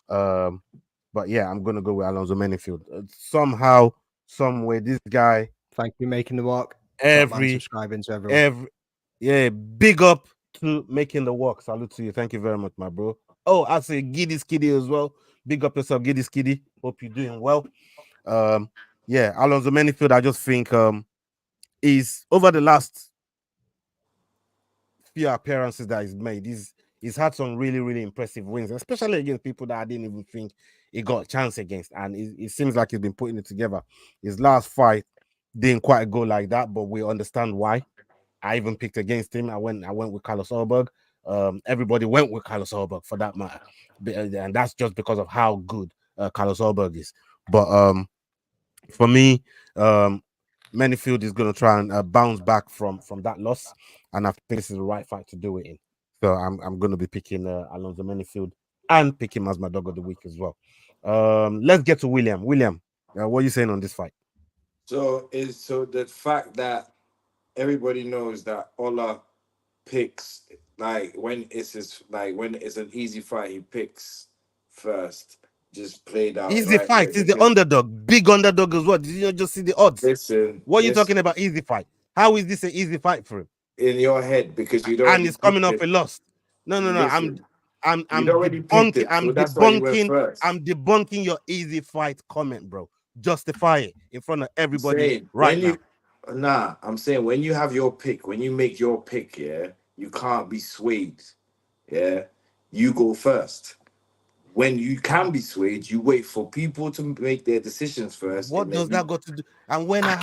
But yeah, I'm gonna go with Alonso Menifield. Somehow, some way, this guy. Thank you, making the walk. Subscribing to everyone. Big up to making the walk. Salute to you. Thank you very much, my bro. Oh, I say Giddy Skiddy as well. Big up yourself, Giddy Skiddy. Hope you're doing well. Yeah, Alonso Menifield, I just think is over the last few appearances that he's made, he's had some really, really impressive wins, especially against people that I didn't even think he got a chance against. And it seems like he's been putting it together. His last fight didn't quite go like that, but we understand why. I even picked against him. I went with Carlos Ulberg. Everybody went with Carlos Ulberg for that matter, and that's just because of how good Carlos Ulberg is. But for me, Menifield is going to try and bounce back from that loss, and I think this is the right fight to do it in. So I'm going to be picking Alonso Menifield and pick him as my dog of the week as well. Let's get to William. William, what are you saying on this fight? So the fact that everybody knows that Ola picks when it's an easy fight, he picks first. Just played out. Easy fight is the underdog, big underdog as well. Did you not just see the odds? What are you talking about? Easy fight? How is this an easy fight for him? In your head, because you don't. And he's coming off a loss. No. Listen, I'm debunking. I'm debunking your easy fight comment, bro. Justify it in front of everybody now. I'm saying when you have your pick, when you make your pick, yeah, you can't be swayed. Yeah, you go first. When you can be swayed, you wait for people to make their decisions first. What does that got to do? And when I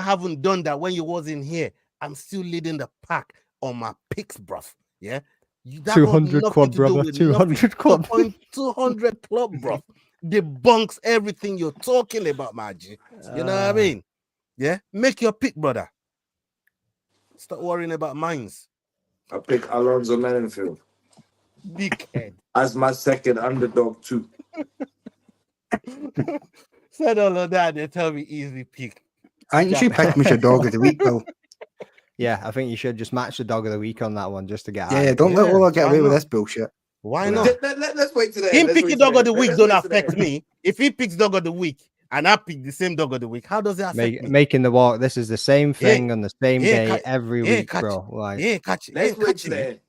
haven't done that, when you wasn't here, I'm still leading the pack on my picks, bruv. Yeah, 200 club, brother. 200 club. 200 club, bruv. Debunks everything you're talking about, my G. You know what I mean? Yeah, make your pick, brother. Stop worrying about mines. I pick Alonso Menifield. Big head. As my second underdog too. Said all of that, they tell me easy pick. I think you should pick me your dog of the week, Bill. Yeah, I think you should just match the dog of the week on that one just to get out. Don't let Ola get away with this bullshit. Why not? Let's wait to the end. Him picking dog of the week don't affect me. If he picks dog of the week and I pick the same dog of the week, how does it affect me? Making the walk, this is the same thing on the same day every week, bro. Let's wait to the end.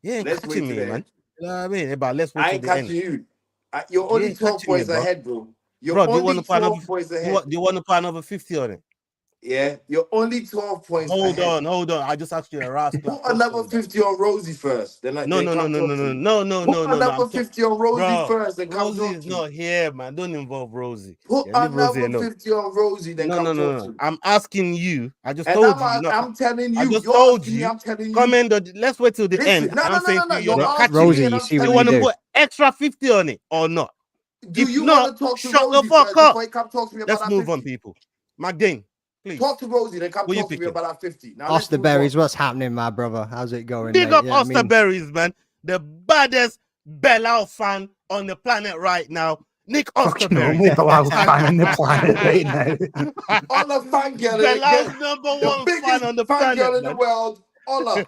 Yeah, catching me, man. You know what I mean? But let's wait I ain't catching you. You're only 12 points ahead, bro. You're only 12 points ahead. Do you want to put another 50 on it? Yeah, you're only 12 points Hold ahead. on. I just asked you a rascal. Put another 50 on Rosie first. Then no. Put another 50 on Rosie first. Then Rosie is not here, man. Don't involve Rosie. Put another 50 on Rosie. Then no. I'm asking you. I just told you. I'm telling you. I just told you. I'm telling you. Come in. Let's wait till the end. No. Rosie, you see what you want to put extra 50 on it or not? Do you want to talk to shut Rosie the fuck up. Come talk to me about Let's move on, people. McDane. Please. Talk to Rosie, then come talk to me about that 50. Now, Osterberries, what's happening, my brother? How's it going? Big up Osterberries, man. The baddest Belal fan on the planet right now. Nick Osterberries. Belal fan on the planet right now. Ola fangirl. Belal's number one fan on the planet. Fangirl in the world. Ola.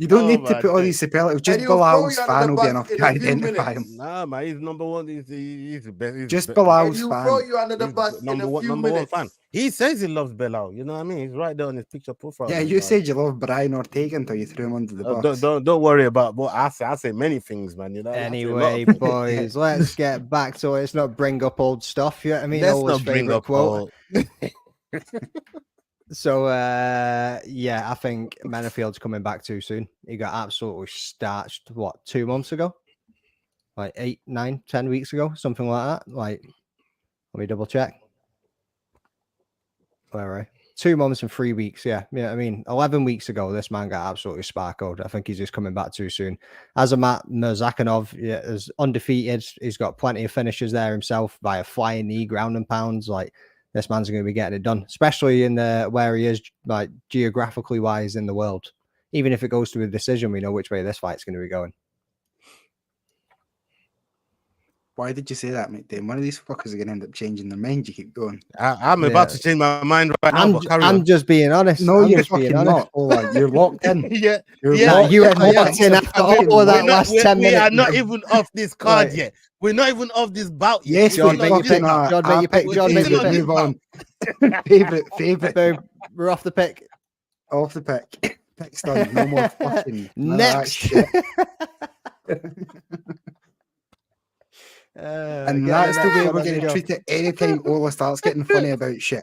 You don't need to put all these superlatives. Just Belal's fan will be enough to identify him. Nah, man, he's number one. He's the best. Just Belal's fan. Throw you under the bus in a few minutes. Fan. He says he loves Belal. You know what I mean? He's right there on his picture profile. Yeah, you said you love Brian Ortega until you threw him under the bus. Don't worry about what I say. I say many things, man. You know. Anyway, boys, let's get back to it. Let's not bring up old stuff. Yeah, I mean, let's not bring up quote. So, I think Menifield's coming back too soon. He got absolutely starched, 2 months ago? like 8, 9, 10 weeks ago, something like that. Like, let me double check. Where are I? 2 months and 3 weeks. Yeah. I mean, 11 weeks ago, this man got absolutely sparkled. I think he's just coming back too soon. Azamat Mirzakhanov is undefeated. He's got plenty of finishes there himself via flying knee, ground and pounds. Like, this man's going to be getting it done, especially in where he is, like, geographically wise in the world. Even if it goes to a decision, we know which way this fight's going to be going. Why did you say that, mate? One of these fuckers are going to end up changing their mind. You keep going. I'm about to change my mind right now. I'm just being honest. No, I'm you're just being fucking honest. not. Oh, you're locked in. Yeah, You're You are locked in after all of that last 10 minutes. We are not even off this card yet. We're not even off this bout yet. Yes, John, we're make your pick. John, make your pick. John, make your pick. Move on. Favorite. Boom. We're off the pick. Off the pick. Pick's done. No more fucking Next. And that's the way we're going to treat it anytime Ola starts getting funny about shit.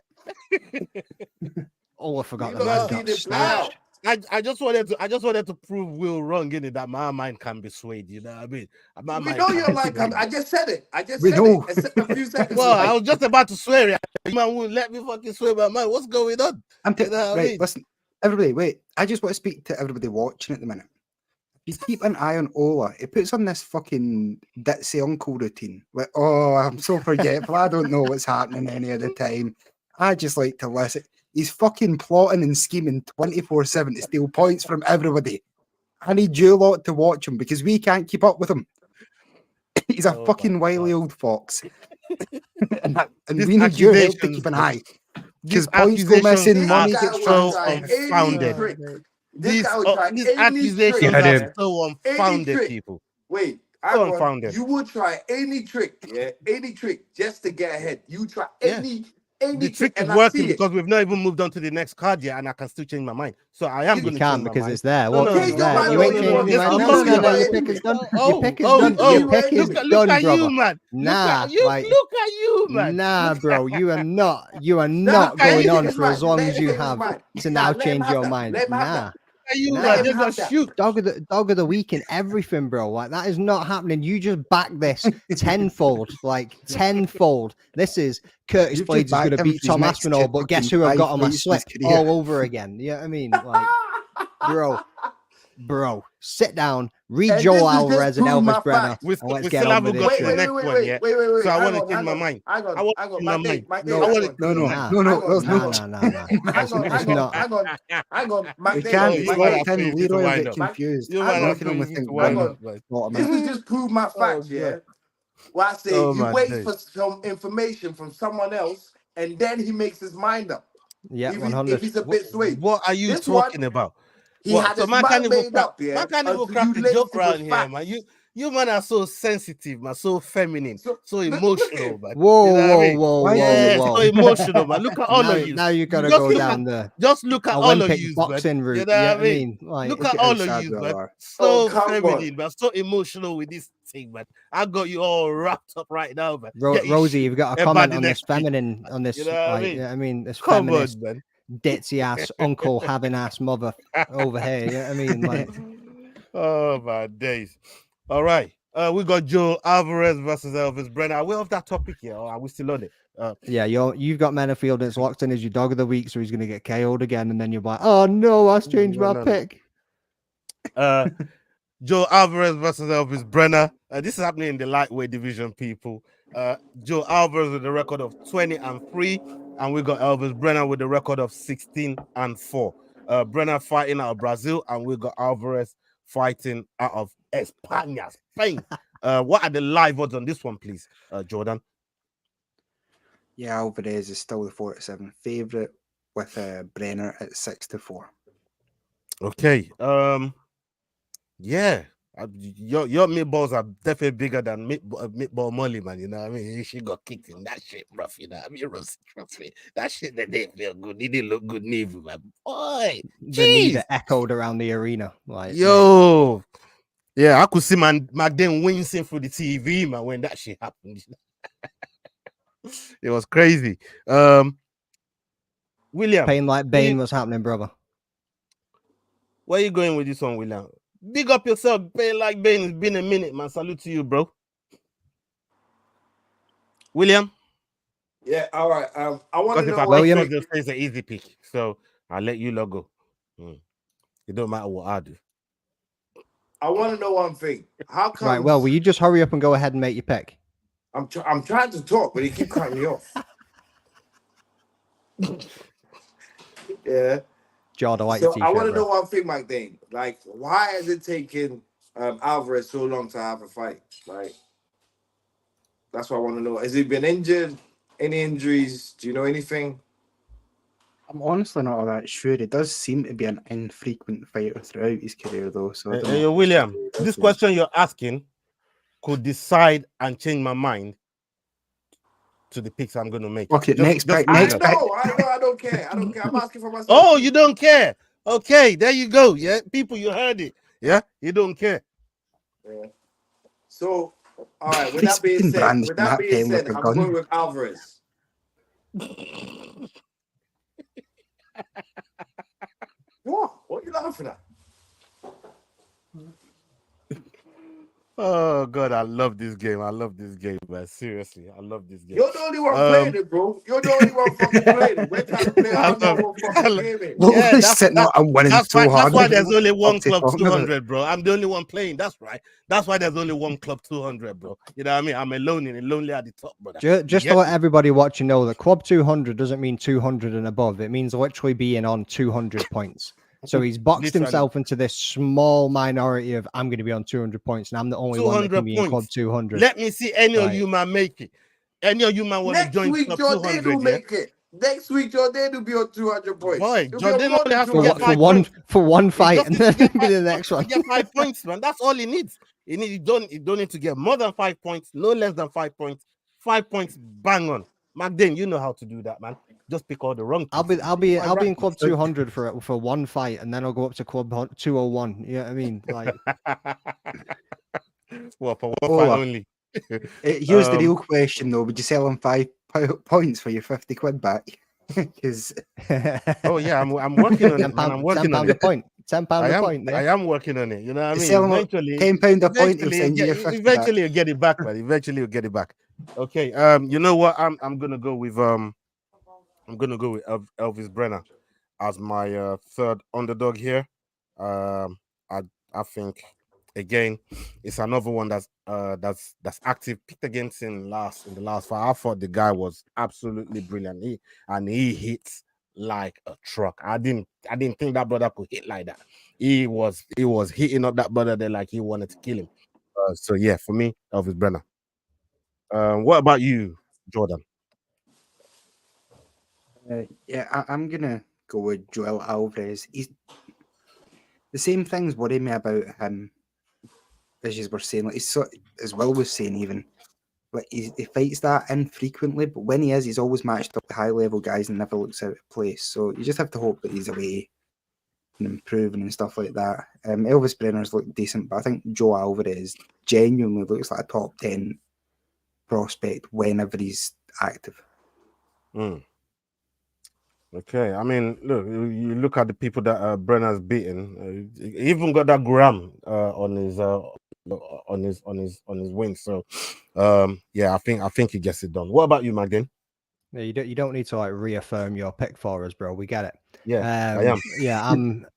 Oh, I forgot You that gotta man see got the plan. snatched. I just wanted to prove Will wrong in it, that my mind can be swayed. You know what I mean? My We mind know can your be mind swayed. comes. I just said it. We know. A few seconds Well, ago. I was just about to swear it. Man wouldn't let me fucking swear my mind. What's going on? You know what I Right, mean? listen, everybody, wait. I just want to speak to everybody watching at the minute. You keep an eye on Ola. He puts on this fucking ditzy uncle routine. Like, oh, I'm so forgetful. I don't know what's happening any of the time. I just like to listen. He's fucking plotting and scheming 24/7 to steal points from everybody. I need you lot to watch him because we can't keep up with him. He's a fucking wily old fox. and we need your help to keep an eye. Because points go missing, money gets so transferred. unfounded. These accusations are so unfounded, people. Wait, So unfounded. you would try any trick, any trick just to get ahead. You try any The trick is and I working see it. because we've not even moved on to the next card yet, and I can still change my mind. So I am You going to can't change my because mind. it's there. No, What no, is no, there? no, You no, ain't no, changing no, your mind. no, No, no, no, no, your no, pick is done. no, Your pick is done. Your pick is Look done, at brother. you, man. Nah, look at you, man. Nah, bro, you are not Nah, going let on him for as long let as him you his have mind. to Nah, now let him change have your that. mind. Let him have Nah. that. Look at you, Nah. man. Let him Just have shoot. Dog of the week in everything, bro. Like, that is not happening. You just back this tenfold. Like, tenfold. This is Curtis You've Blades is just going to backed him beat for his Tom next Aspinall, but guess who I've got on my fucking slip 5 fights in his career. all over again? You know what I mean? Like, bro, sit down, read And Joel this is just Alvarez and prove my Elvis Brenner, facts. We and let's we get still on with haven't this got to the shit. next one yet. So I want to change my mind. Hang I want on. to change My my date, mind. No, I want to no, change my no, mind. no, there's no. Nah. Hang on. Hang on. My We date, can't. Oh, He's you my man locked are date. in. free to Leroy will wind get up. confused. You I man are can only free think to wind one. up, man. This is just prove my facts, God. Well, I say Oh, you my wait days. for some information from someone else, and then he makes his mind up. Yeah, If 100. he's a bit swayed. What are you This one, talking about? he What? had So his man can't mind even made crack. up, Man can't even until crack you a joke laced it around with here, facts. man. You man are so sensitive, man, so feminine, So, so look at emotional, him. man. Whoa, You know what I mean? whoa, Why Yeah, is so it- emotional, man. Look at all of you. Now you gotta Just go look down the Just look at all of Olympic you, man. boxing You route. know Yeah, what I mean? like, Look look at at how all of sad you, we man. are. Oh, So come on. feminine, man. So emotional with this thing, man. I got you all wrapped up right now, man. Get your Rosie, shit you've got a about comment the on this next week. feminine, on this, You know what I like, mean? yeah, I mean, this Come feminist, on, man. ditzy ass uncle having ass mother over here. Yeah, I mean, like, Oh my days. All right. We got Joe Alvarez versus Elvis Brenner. Are we off that topic here, or are we still on it? yeah, you've got Menafield and it's locked in as your dog of the week, so he's gonna get KO'd again, and then you're like, oh no, I've changed my pick. Joe Alvarez versus Elvis Brenner. This is happening in the lightweight division, people. Joe Alvarez with a record of 20-3, and we got Elvis Brenner with a record of 16-4. Brenner fighting out of Brazil, and we got Alvarez fighting out of España, Spain. What are the live odds on this one, please, Jordan? Yeah, Alvarez is still the 4-7 favourite with Brenner at 6-4. Okay. Yeah. Your meatballs are definitely bigger than meatball Molly, man. You know what I mean? She got kicked in that shit, rough. You know what I mean? Rosie, trust me. That shit that didn't feel good. It didn't look good, neither, man. Boy, The knee jeez. that echoed around the arena. Like, Yo. Yeah, I could see man Magden wincing through the TV, man, when that shit happened. It was crazy. William. pain like Bane was happening, brother. Where you going with this one, William? Big up yourself, Pain like Bane. It's been a minute, man. Salute to you, bro. William. Yeah, all right. I want Because to if know I one pick thing. Georgia, it's an easy pick. So I'll let you lot go. It don't matter what I do. I want to know one thing. How come? Right. Well, will you just hurry up and go ahead and make your pick? I'm trying to talk, but you keep cutting me off. Yeah. Jord, I like So your t-shirt, I want to bro. know one thing, Mike Dane. Like, why has it taken Alvarez so long to have a fight? Like, that's what I want to know. Has he been injured? Any injuries? Do you know anything? I'm honestly not all that sure. He does seem to be an infrequent fighter throughout his career, though. So I don't know. William, this question you're asking could decide and change my mind to the picks I'm going to make. Okay, next pick. I Next pick. know. I don't care. I don't care. I'm asking for myself. Oh, you don't care? Okay, there you go. Yeah, people, you heard it. Yeah, you don't care. Yeah. So, all right. With He's that being been said, brandished that pen with a I'm gun. going with Alvarez. What? What are you laughing at? Oh God, I love this game. I love this game, man. Seriously, I love this game. You're the only one playing it, bro. You're the only one fucking playing it. We're trying to play our normal fucking game. Well, sitting up and winning That's so hard. why there's only one Up to club talking about. 200, bro. I'm the only one playing. That's right. That's why there's only one club 200, bro. You know what I mean? I'm alone and lonely at the top, brother. Just to let everybody watching know that Club 200 doesn't mean 200 and above. It means literally being on 200 points. So he's boxed himself into this small minority of I'm going to be on 200 points, and I'm the only one that can be in Club 200. Let me see any of you man make it. Any of you man want to join Club 200? Will make it. Next week, Jordan will be on 200 points. Boy, Jordan only has to get for one fight, and then be the next one. Get 5 points, man. That's all he needs. You don't need to get more than 5 points, no less than 5 points. 5 points, bang on. Magdane, you know how to do that, man. Just pick all the wrong. I'll be in Club 200 for one fight, and then I'll go up to Club 201. You know what I mean? Like, well, for one fight only. Here's the real question, though: would you sell him 5 points for your 50 quid back? Because oh yeah, I'm working on it. Man. I'm working on it. £10 a point. I am working on it. You know what I mean? Sell him eventually, £10 a point. He'll send you your 50 eventually, back. you'll get it back, man. Eventually, you'll get it back. Okay. You know what? I'm gonna go with Elvis Brenner as my third underdog here. I think again it's another one that's active. Picked against him in the last fight. I thought the guy was absolutely brilliant. He hits like a truck. I didn't think that brother could hit like that. He was hitting up that brother there like he wanted to kill him. So yeah, for me, Elvis Brenner. What about you, Jordan? I'm gonna go with Joel Alvarez. He's the same things worry me about him as you were saying. Like as Will was saying, even like he fights that infrequently, but when he is, he's always matched up with high level guys and never looks out of place. So you just have to hope that he's away and improving and stuff like that. Elvis Brenner's look decent, but I think Joe Alvarez genuinely looks like a top 10 prospect whenever he's active. Okay, I mean, look, you look at the people that Brenner's beaten. He even got that Guram on his win. So, yeah, I think he gets it done. What about you, Magdane? Yeah, you don't need to like reaffirm your pick for us, bro. We get it. Yeah, I am. Yeah,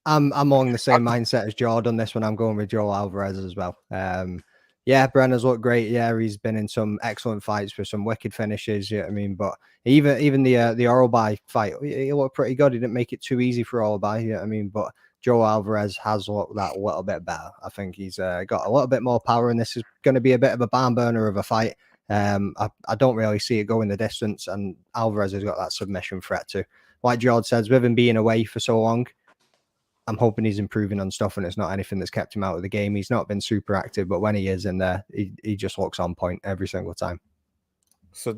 I'm along the same mindset as Jordan. This one, I'm going with Joel Alvarez as well. Yeah, Brenner's looked great. Yeah, he's been in some excellent fights with some wicked finishes. Yeah, I mean, but even the Orobai fight, he looked pretty good. He didn't make it too easy for Orobai. Yeah, I mean, but Joe Alvarez has looked that a little bit better. I think he's got a little bit more power, and this is going to be a bit of a barn burner of a fight. I don't really see it going the distance, and Alvarez has got that submission threat too. Like George says, with him being away for so long, I'm hoping he's improving on stuff, and it's not anything that's kept him out of the game. He's not been super active, but when he is in there, he just looks on point every single time. So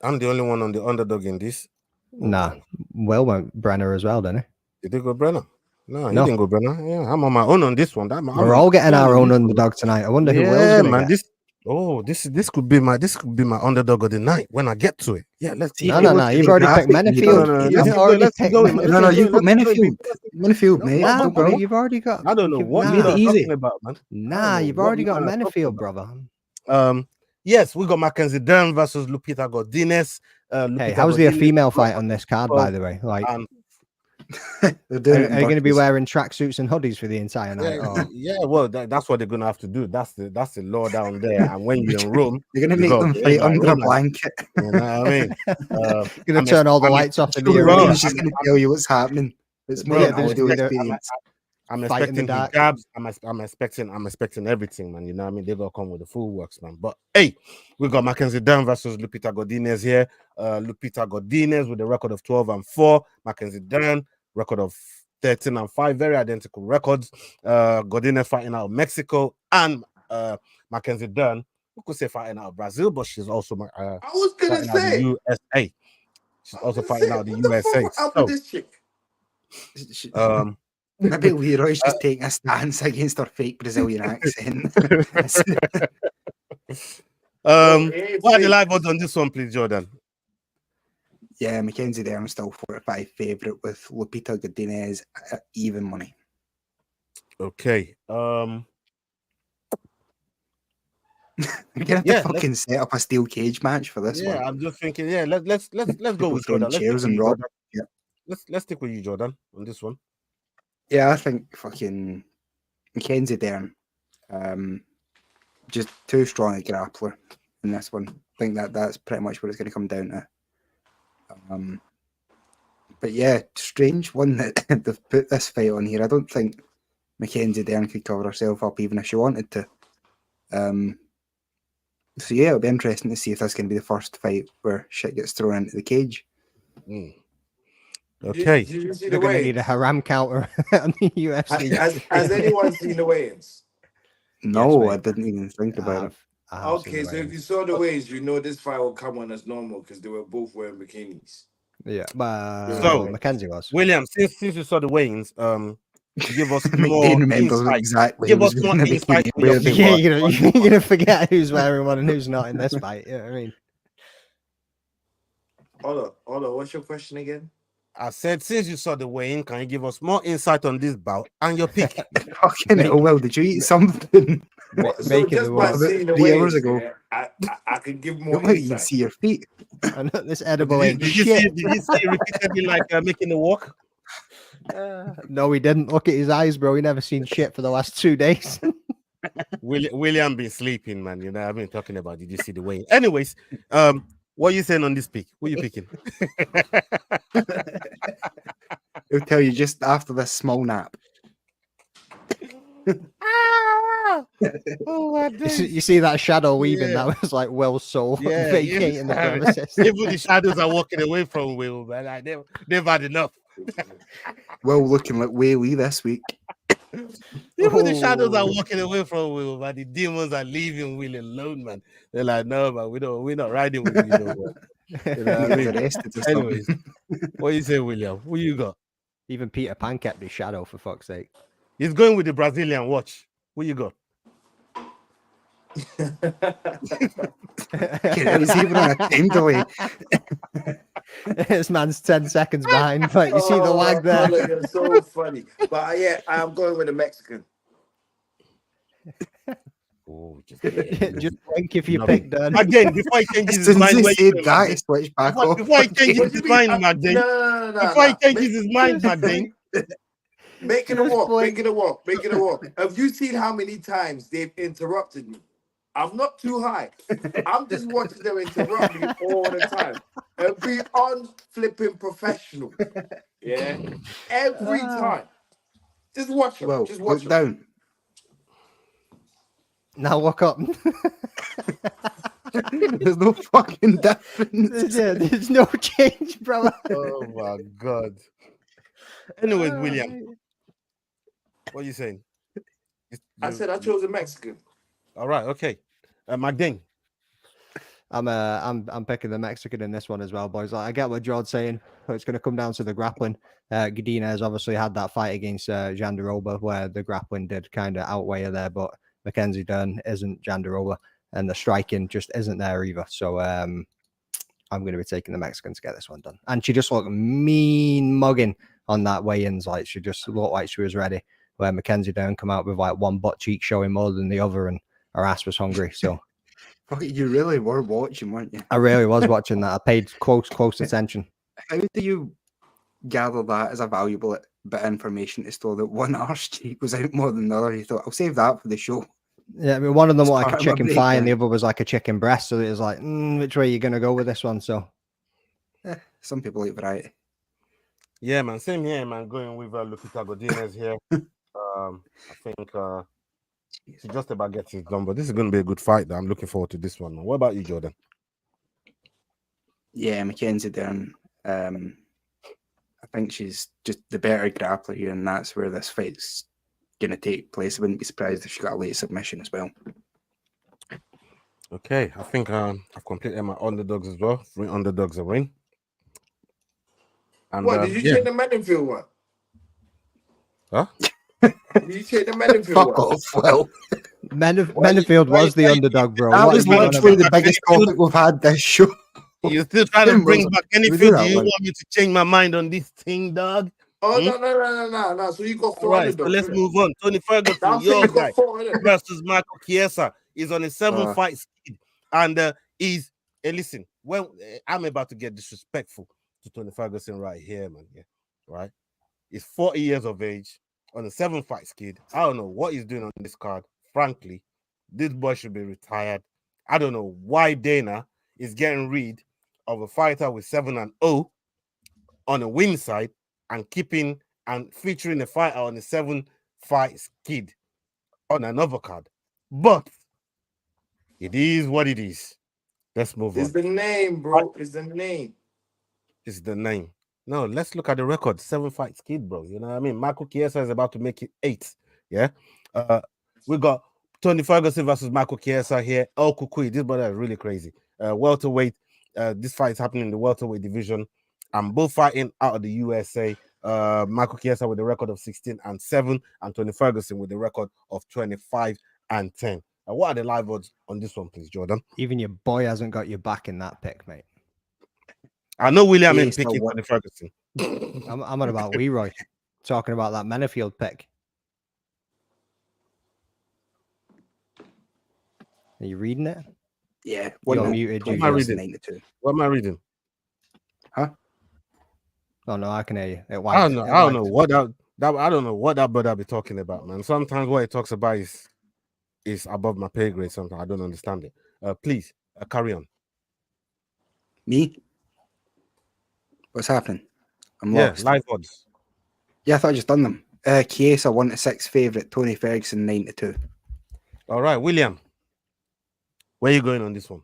I'm the only one on the underdog in this. Nah, Will went Brenner as well, didn't he? Did he go Brenner? No, he didn't go Brenner. Yeah, I'm on my own on this one. We're all getting our own underdog tonight. I wonder who Will's gonna get. This could be my underdog of the night when I get to it. Yeah, let's see. No. You've already picked Menifield. You've got Menifield, mate. Nah, bro, you've already got. I don't know what you're talking about, man. Nah, you've already got Menifield, brother. Yes, we got Mackenzie Dern versus Lupita Godinez. Hey, how's the female fight on this card, by the way? Like, They're doing are it in you going to be burpees. wearing tracksuits and hoodies for the entire night? yeah, yeah, well, that's what they're gonna have to do. That's the law down there. And when you're in Rome, You're going to you make gotta them behave fight like under a Romans. blanket. You know what I mean? Going to turn all the lights off in the Bro, arena. He's just going to tell you what's happening. It's more Bro, an audio experience. I'm Fight in the expecting dark. hijabs. I'm expecting everything, man. You know what I mean? They gotta come with the full works, man. But hey, we got Mackenzie Dern versus Lupita Godinez here. Lupita Godinez with a record of 12-4. Mackenzie Dern record of 13-5. Very identical records. Godinez fighting out of Mexico, and Mackenzie Dern, we could say fighting out of Brazil, but she's also I was gonna fighting out of the say. USA. She's also fighting out of the USA. What the fuck happened So, to this chick? Maybe Leroy's just taking a stance against her fake Brazilian accent. What are the live odds on this one, please, Jordan? Yeah, Mackenzie Dern still 4-5 favourite with Lupita Godinez at even money. Okay. We're gonna have to fucking set up a steel cage match for this one. Yeah, I'm just thinking. Yeah, let's go People with throwing Jordan. chairs and rob. Yeah. Let's stick with you, Jordan, on this one. Yeah, I think fucking Mackenzie Dern, just too strong a grappler in this one. I think that's pretty much what it's going to come down to. But yeah, strange one that they've put this fight on here. I don't think Mackenzie Dern could cover herself up even if she wanted to. So yeah, it'll be interesting to see if that's going to be the first fight where shit gets thrown into the cage. Okay. Did you see They're the going to need a weigh-ins? haram counter on the UFC. Has anyone seen the weigh-ins? No, mate. I didn't even think about it. I have seen Okay, the so if weigh-ins. you saw the weigh-ins, you know this fight will come on as normal because they were both wearing bikinis. Yeah, So, Mackenzie was. William, since you saw the weigh-ins, give us more McDain remembers insight. exactly. Give who's us more wearing a insight bikini on your where they pick. were. You're gonna forget who's wearing one and who's not in this fight. You know what I mean? Hold on. What's your question again? I said, since you saw the weigh-in, can you give us more insight on this bout and your pick? Fucking hell, well, did you eat something? So Making just the by world. seeing the 3 hours weigh-ins, ago. yeah, I can give You more might even insight. see your feet. I know this edible Did ain't you shit. see it repeatedly like making the walk? No, he didn't. Look at his eyes, bro. He never seen shit for the last 2 days. William been sleeping, man. You know, I've been talking about. Did you see the way? Anyways, what are you saying on this pick? Who are you picking? He'll tell you just after this small nap. Oh my days. You see that shadow weaving? Yeah. That was like Will's soul Yeah, vacating the yeah. premises. Even the shadows are walking away from Will, man. Like, they've had enough. Well, looking like Whaley this week. Even the shadows are walking away from Will, man. The demons are leaving Will alone, man. They're like, no, man, we're not riding with you no more. You know what I mean? Arrested or something. Anyways, what you say, William? Who you got? Even Peter Pan kept his shadow, for fuck's sake. He's going with the Brazilian watch. Who you got? He's even on a time delay. This man's 10 seconds behind, but you see the lag there. Brother, you're so funny. But yeah, I'm going with the Mexican. Oh, just Just blink if you No. pick done. again before he changes As his soon as mind. he where said you going, that, Magdane? he switched back off. Before he changes What do his you mind, mean? Magdane. No. Before he changes his mind, Magdane. Make it a Just walk. blink. Make it a walk. Make it a walk. Have you seen how many times they've interrupted me? I'm not too high. I'm just watching them interrupt me all the time and be flipping professional. Yeah, every time. Just watch them. Well, Just look watch them. down. Now look up. There's no fucking difference. There's no change, brother. Oh my god. Anyways, William, what are you saying? I said I chose a Mexican. All right, okay. Magdane. I'm picking the Mexican in this one as well, boys. I get what George's saying. It's going to come down to the grappling. Godinez obviously had that fight against Jandiroba where the grappling did kind of outweigh her there, but Mackenzie Dern isn't Jandiroba, and the striking just isn't there either. So I'm going to be taking the Mexican to get this one done. And she just looked mean mugging on that weigh-ins. Like she just looked like she was ready. Where Mackenzie Dern come out with like one butt cheek showing more than the other, and her ass was hungry. So Fuck, you really were watching, weren't you? I really was watching that. I paid close attention. How do you gather that as a valuable bit of information to store that one arse cheek was out more than the other? You thought, I'll save that for the show. Yeah, I mean, one of them It's was like a part of my chicken thigh and the breakdown. other was like a chicken breast. So it was like, which way are you going to go with this one? So Some people like variety. Yeah, man. Same here, man. Going with Lupita Godinez here. I think it's just about getting it done, but this is going to be a good fight. I'm looking forward to this one, man. What about you, Jordan? Yeah, Mackenzie Dern. I think she's just the better grappler here, and that's where this fight's going to take place. I wouldn't be surprised if she got a late submission as well. Okay, I think I've completed my underdogs as well. 3 underdogs a win. And, What, did you take the Mendenfield one? Huh? Did you take the Mendenfield Fuck one? off, Will. Mendenfield was the underdog, bro. That What was are you on literally about? the biggest topic we've had this show. You're still trying to Tim bring Wilson, back any we do field? Do that you one. want me to change my mind on this thing, dog? Oh, Hmm? no. So you got All 4 right, so underdogs. let's innit? move on. Tony Ferguson, I'll say your you guy, got 4 innit? versus Michael Chiesa is on a 7-fight skid, and he's. Hey, listen, when I'm about to get disrespectful to Tony Ferguson right here, man. Yeah, right. He's 40 years of age on a 7-fight skid. I don't know what he's doing on this card. Frankly, this boy should be retired. I don't know why Dana is getting rid of a fighter with 7-0 on a win side and keeping and featuring a fighter on a 7-fight skid on another card. But it is what it is. Let's move It's on. the name, bro. It's the name. It's the name. No, let's look at the record. 7-fight skid, bro. You know what I mean? Michael Chiesa is about to make it 8. Yeah. We got Tony Ferguson versus Michael Chiesa here. El Kukui. This brother is really crazy. Welterweight. This fight is happening in the welterweight division. I'm both fighting out of the USA. Michael Chiesa with a record of 16-7, and Tony Ferguson with a record of 25-10. What are the live odds on this one, please, Jordan? Even your boy hasn't got your back in that pick, mate. I know William Yeah, ain't picking Tony Ferguson. I'm on about Leroy, talking about that Mendenfield pick. Are you reading it? Yeah, You're muted. What You am I just... reading? What am I reading? Huh? Oh no, I can hear you. I don't know what that brother be talking about, man. Sometimes what he talks about is above my pay grade. Sometimes I don't understand it. Please carry on. Me? What's happening? I'm Yeah, lost. live odds. Yeah, I thought I just done them. Chiesa 1-6 favourite, Tony Ferguson 9-2. All right, William. Where are you going on this one?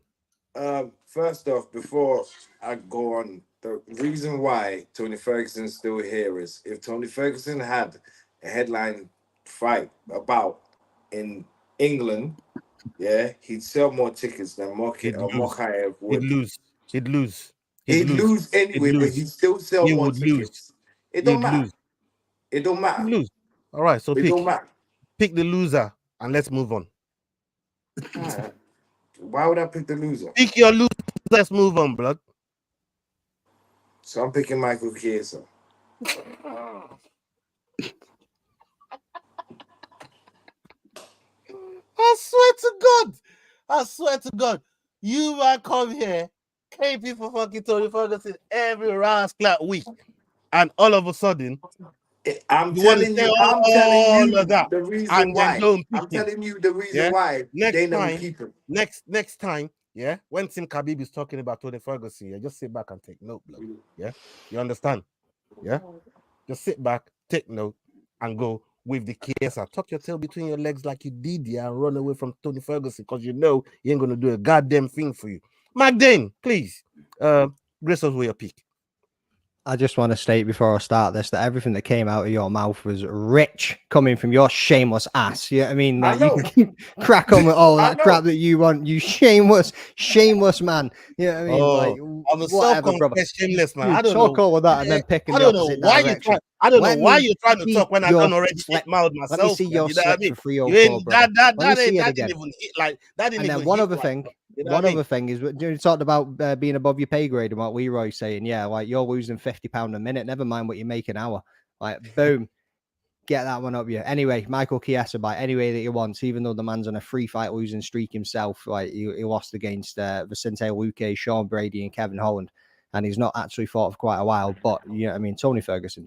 First off, before I go on, the reason why Tony Ferguson's still here is if Tony Ferguson had a headline fight about in England, yeah, he'd sell more tickets than Mokaev would. He'd lose. He'd lose anyway, but he'd still sell more tickets. It don't matter. It don't matter. He'd lose. All right, so It don't matter. pick the loser and let's move on. Why would I pick the loser? Pick your loser. Let's move on, blood. So I'm picking Michael Chiesa. I swear to God, you might come here, KP for fucking Tony Ferguson every rascal week, and all of a sudden, I'm telling you the reason why. I'm him. telling you the reason why they never keep him. Next time, yeah, when Tim Khabib is talking about Tony Ferguson, yeah, just sit back and take note, blood. Yeah, you understand? Yeah, just sit back, take note, and go with the Chiesa. Tuck your tail between your legs like you did, yeah, and run away from Tony Ferguson because you know he ain't gonna do a goddamn thing for you. Magdane, please, grace us with your pick. I just want to state before I start this that everything that came out of your mouth was rich coming from your shameless ass. You know what I mean? Like, you can crack on with all that crap that you want. You shameless man. You know what I mean? Like, I'm a self-confessed shameless man. I don't talk know. all of that and then picking I don't know why you're trying. I don't know why you're trying to talk when I don't already hit mouth myself. Let me see your slip for 304, that didn't even hit like that. Didn't and then even one hit other like thing. that. You know One other thing is, you talked about being above your pay grade and what Leroy's saying. Yeah, like you're losing £50 a minute. Never mind what you make an hour. Like, boom. Get that one up, yeah. Anyway, Michael Chiesa by any way that he wants, even though the man's on a 3-fight losing streak himself. Like he lost against Vicente Luque, Sean Brady, and Kevin Holland, and he's not actually fought for quite a while. But I mean, Tony Ferguson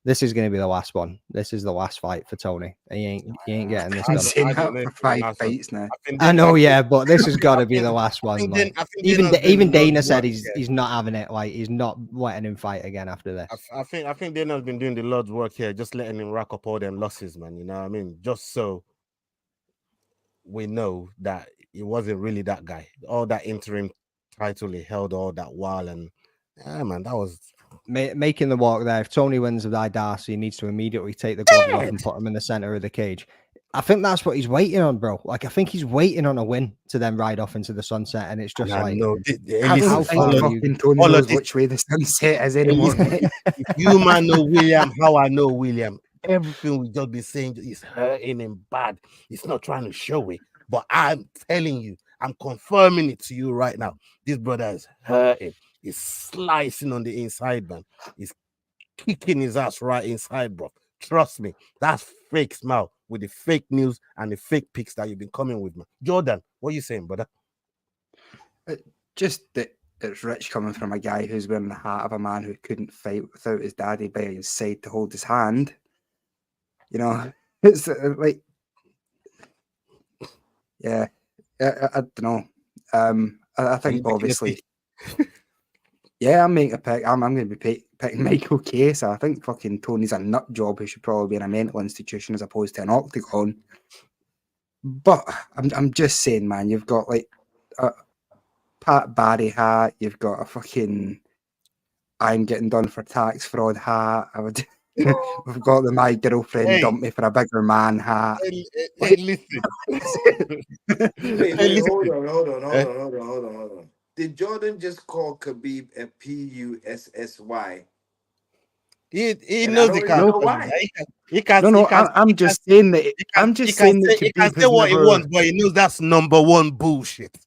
this is going to be the last one. This is the last fight for Tony. He ain't getting this I've done. seen that for 5 fights now. I know, yeah, but this has got to be the last one. Like. Even Dana said he's not having it. Like he's not letting him fight again after this. I think Dana's been doing the Lord's work here, just letting him rack up all them losses, man. You know what I mean? Just so we know that he wasn't really that guy. All that interim title he held all that while, and yeah, man, that was making the walk there. If Tony wins with Darcy, he needs to immediately take the gloves off and put him in the center of the cage. I think that's what he's waiting on, bro. Like, I think he's waiting on a win to then ride off into the sunset, and it's just I don't think fucking Tony knows which way the sunset is anymore. You man know William, how I know William. Everything we just be saying is hurting him bad. It's not trying to show it, but I'm telling you, I'm confirming it to you right now. This brother is hurting. He's slicing on the inside, man. He's kicking his ass right inside, bro. Trust me, that's fake smile with the fake news and the fake pics that you've been coming with, man. Jordan, what are you saying, brother? Just that it's rich coming from a guy who's wearing the hat of a man who couldn't fight without his daddy by his side to hold his hand. You know, it's like, yeah, I don't know. I think obviously, yeah, I'm making a pick. I'm going to be picking Michael Chiesa. I think fucking Tony's a nut job who should probably be in a mental institution as opposed to an octagon. But I'm just saying, man, you've got like a Pat Barry hat. You've got a fucking I'm getting done for tax fraud hat. We've got the my girlfriend dumped me for a bigger man hat. Hey, listen. Hold on. Did Jordan just call Khabib a Pussy? He knows he can't. Know why. He can't. No, I'm just saying that. I'm just saying that he can say what he wants, but he knows that's number one bullshit.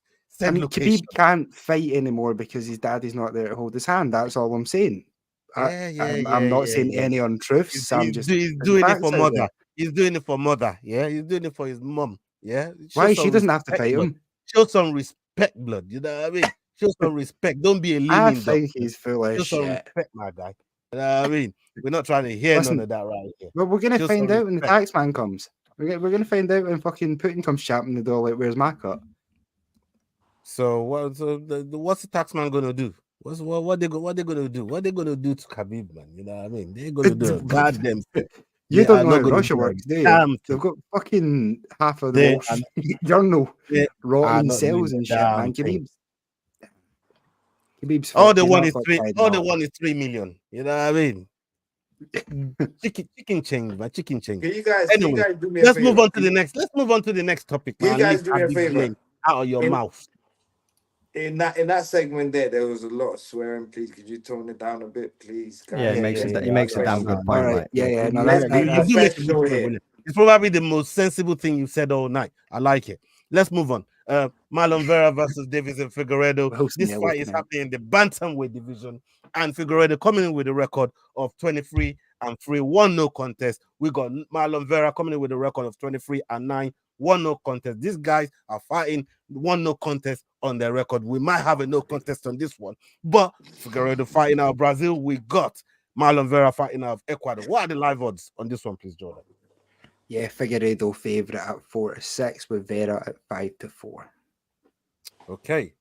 I mean, Khabib can't fight anymore because his daddy's not there to hold his hand. That's all I'm saying. I'm not saying any untruths. He's doing it for mother. He's doing it for mother. Yeah, he's doing it for his mom. Yeah. Why she doesn't have to fight him? Show some respect, blood. You know what I mean? Show some respect. Don't be a leaning. I think he's full of shit. Show some respect, my guy. You know what I mean? We're not trying to hear none of that right here. Well, we're gonna find out when the tax man comes. We're gonna find out when fucking Putin comes champing the door. Like, where's my cut? So what's the tax man gonna do? What they gonna do? What they gonna do to Khabib, man? You know what I mean? They're gonna do a goddamn thing. You don't know how Russia works, do you? They've got fucking half of the Wall Street Journal rotting cells and shit, man. Khabib's all they want is 3 million. You know what I mean? chicken change, man. Chicken change. Can you guys do me a favor? Let's move on to the next topic. Can you guys do me a favor? Out of your mouth. In that segment there was a lot of swearing. Please, could you tone it down a bit, please? Yeah, he makes a damn good point. Right. Yeah. No, it's probably the most sensible thing you said all night. I like it. Let's move on. Marlon Vera versus Davis and Figueiredo. This fight is happening in the Bantamweight division, and Figueiredo coming in with a record of 23-3, 1 no contest. We got Marlon Vera coming in with a record of 23-9, 1 no contest. These guys are fighting 1 no contest on their record. We might have a no contest on this one, but Figueiredo fighting out of Brazil. We got Marlon Vera fighting out of Ecuador. What are the live odds on this one, please, Jordan? Yeah, Figueiredo favourite at 4-6 with Vera at 5-4. Okay.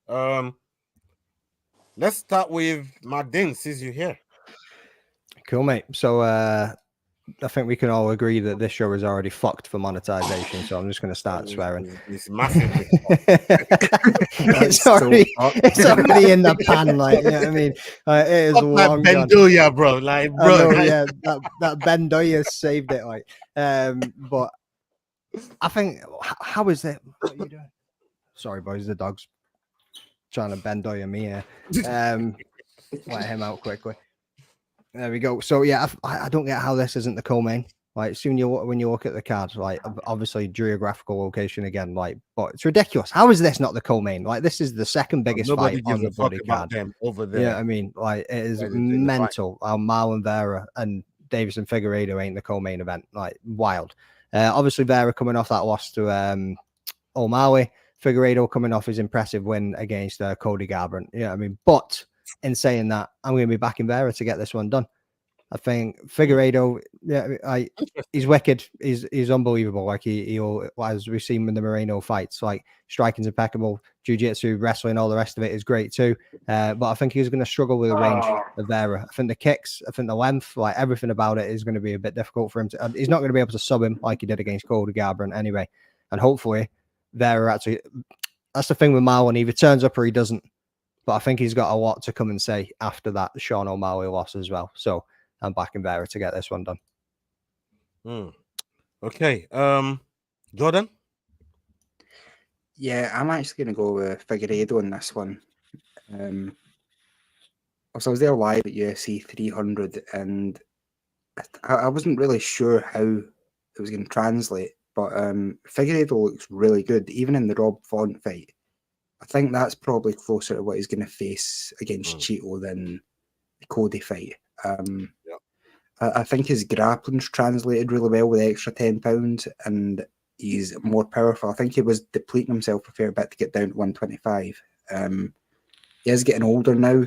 Let's start with Martin, since you're here. Cool, mate. So I think we can all agree that this show is already fucked for monetization, so I'm just going to start swearing. It's massively it's already in the pan, like, you know what I mean? It is long gone. Bedoya, bro. Like, bro. Yeah, that Bedoya saved it, like. But I think, how is it? What are you doing? Sorry, boys, the dog's trying to Bedoya me here. Let him out quickly. There we go. So yeah, I don't get how this isn't the co-main. Like, soon when you look at the card, like, obviously geographical location again, like, but it's ridiculous. How is this not the co-main? Like, this is the second biggest fight on the bloody card over there. Yeah, I mean, like, it is mental. Marlon Vera and Davison Figueiredo ain't the co-main event. Like, wild. Obviously, Vera coming off that loss to O'Malley. Figueiredo coming off his impressive win against Cody Garbrandt. Yeah, I mean, but in saying that, I'm going to be backing Vera to get this one done. I think Figueiredo, he's wicked. He's unbelievable. Like he'll, as we've seen with the Moreno fights, like striking's impeccable, jiu-jitsu, wrestling, all the rest of it is great too. But I think he's going to struggle with the range of Vera. I think the kicks, I think the length, like everything about it is going to be a bit difficult for him to. He's not going to be able to sub him like he did against Cody Garbrandt anyway. And hopefully, Vera actually. That's the thing with Marlon. He either turns up or he doesn't. But I think he's got a lot to come and say after that Sean O'Malley loss as well. So. I'm backing Vera to get this one done. Okay. Jordan? Yeah, I'm actually going to go with Figueiredo in this one. So I was there live at UFC 300 and I wasn't really sure how it was going to translate, but Figueiredo looks really good, even in the Rob Font fight. I think that's probably closer to what he's going to face against Cheeto than the Cody fight. I think his grappling's translated really well with the extra 10 pounds and he's more powerful. I think he was depleting himself a fair bit to get down to 125. He is getting older now,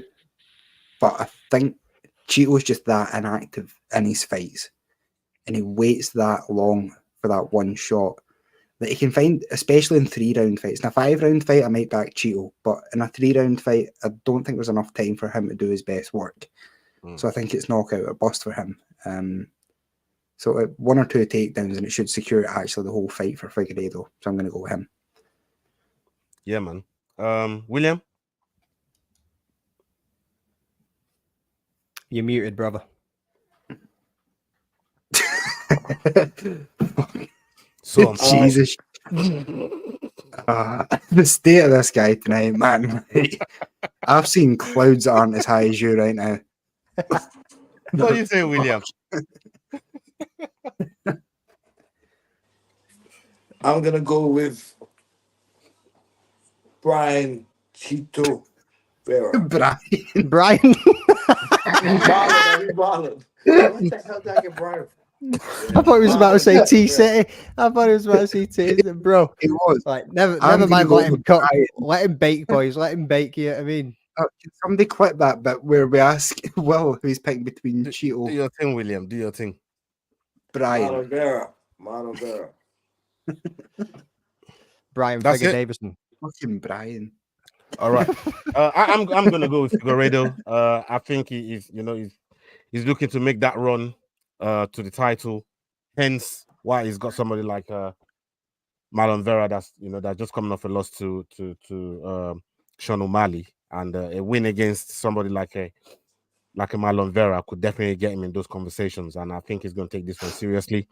but I think Cheeto's just that inactive in his fights and he waits that long for that one shot that he can find, especially in 3-round fights. In a 5-round fight, I might back Cheeto, but in a 3-round fight, I don't think there's enough time for him to do his best work. So I think it's knockout or bust for him. So 1 or 2 takedowns and it should secure actually the whole fight for Figueiredo. So I'm going to go with him. Yeah, man. William? You're muted, brother. So Jesus. The state of this guy tonight, man. I've seen clouds that aren't as high as you right now. What do you say, William? I'm gonna go with Brian Chito Vera. Brian. Marlon. What the hell did I get Brian? I thought he was about to say T City. I thought he was about to say T. Bro, he was like never mind. Let him cook. Let him bake, boys. Let him bake. You know what I mean? Can somebody clip that bit where we ask Will who's picking between Cheeto? Do your thing, William. Do your thing. Brian. Marlon Vera. Brian That's Figure it? Davison. Fucking Brian. All right. I'm gonna go with Figueiredo. I think he's looking to make that run to the title. Hence why he's got somebody like Marlon Vera that's just coming off a loss to Sean O'Malley, and a win against somebody like a Marlon Vera could definitely get him in those conversations, and I think he's going to take this one seriously.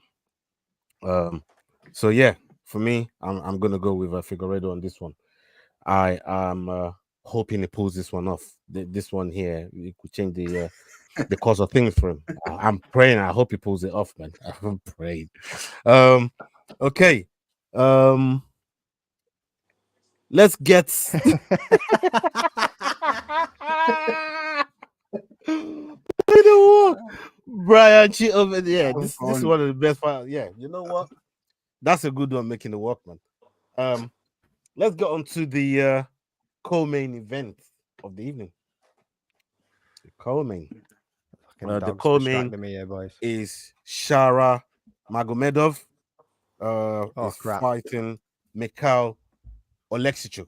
So yeah, for me, I'm going to go with Figueiredo on this one. I am hoping he pulls this one off. This one here, it could change the course of things for him. I'm praying. I hope he pulls it off, man. I'm praying. Okay. Let's get. Brian over there. This is one of the best fights. Yeah, you know what? That's a good one, making the work, man. Let's get on to the co-main event of the evening. The co-main. The co-main is Shara Magomedov. Is fighting Mikhail Oleksichuk.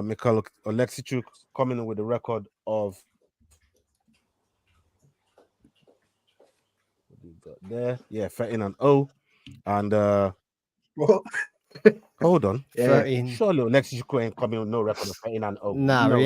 Mikhail Oleksichuk coming in with a record of there, 13-0, and hold on, 13. Surely Oleksichuk ain't coming with no record of 13-0. Nah, no.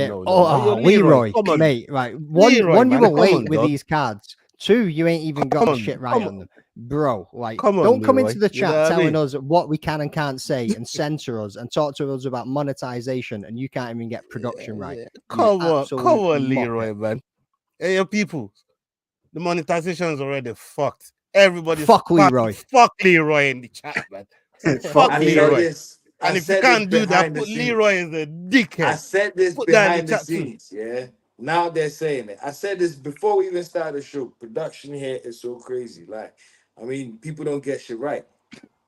Leroy, mate, right? One, you were late with dog. these cards. 2, you ain't even got the shit right on them, bro. Like, don't come into the chat telling us what we can and can't say and censor us and talk to us about monetization, and you can't even get production right. Come on, Leroy, man. Hey, your people, the monetization is already fucked. Everybody, fuck Leroy. Fuck Leroy in the chat, man. Fuck Leroy. And if you can't do that, put Leroy as a dickhead. I said this behind the scenes, yeah. Now they're saying it. I said this before we even started the show. Production here is so crazy. Like, I mean, people don't get shit right.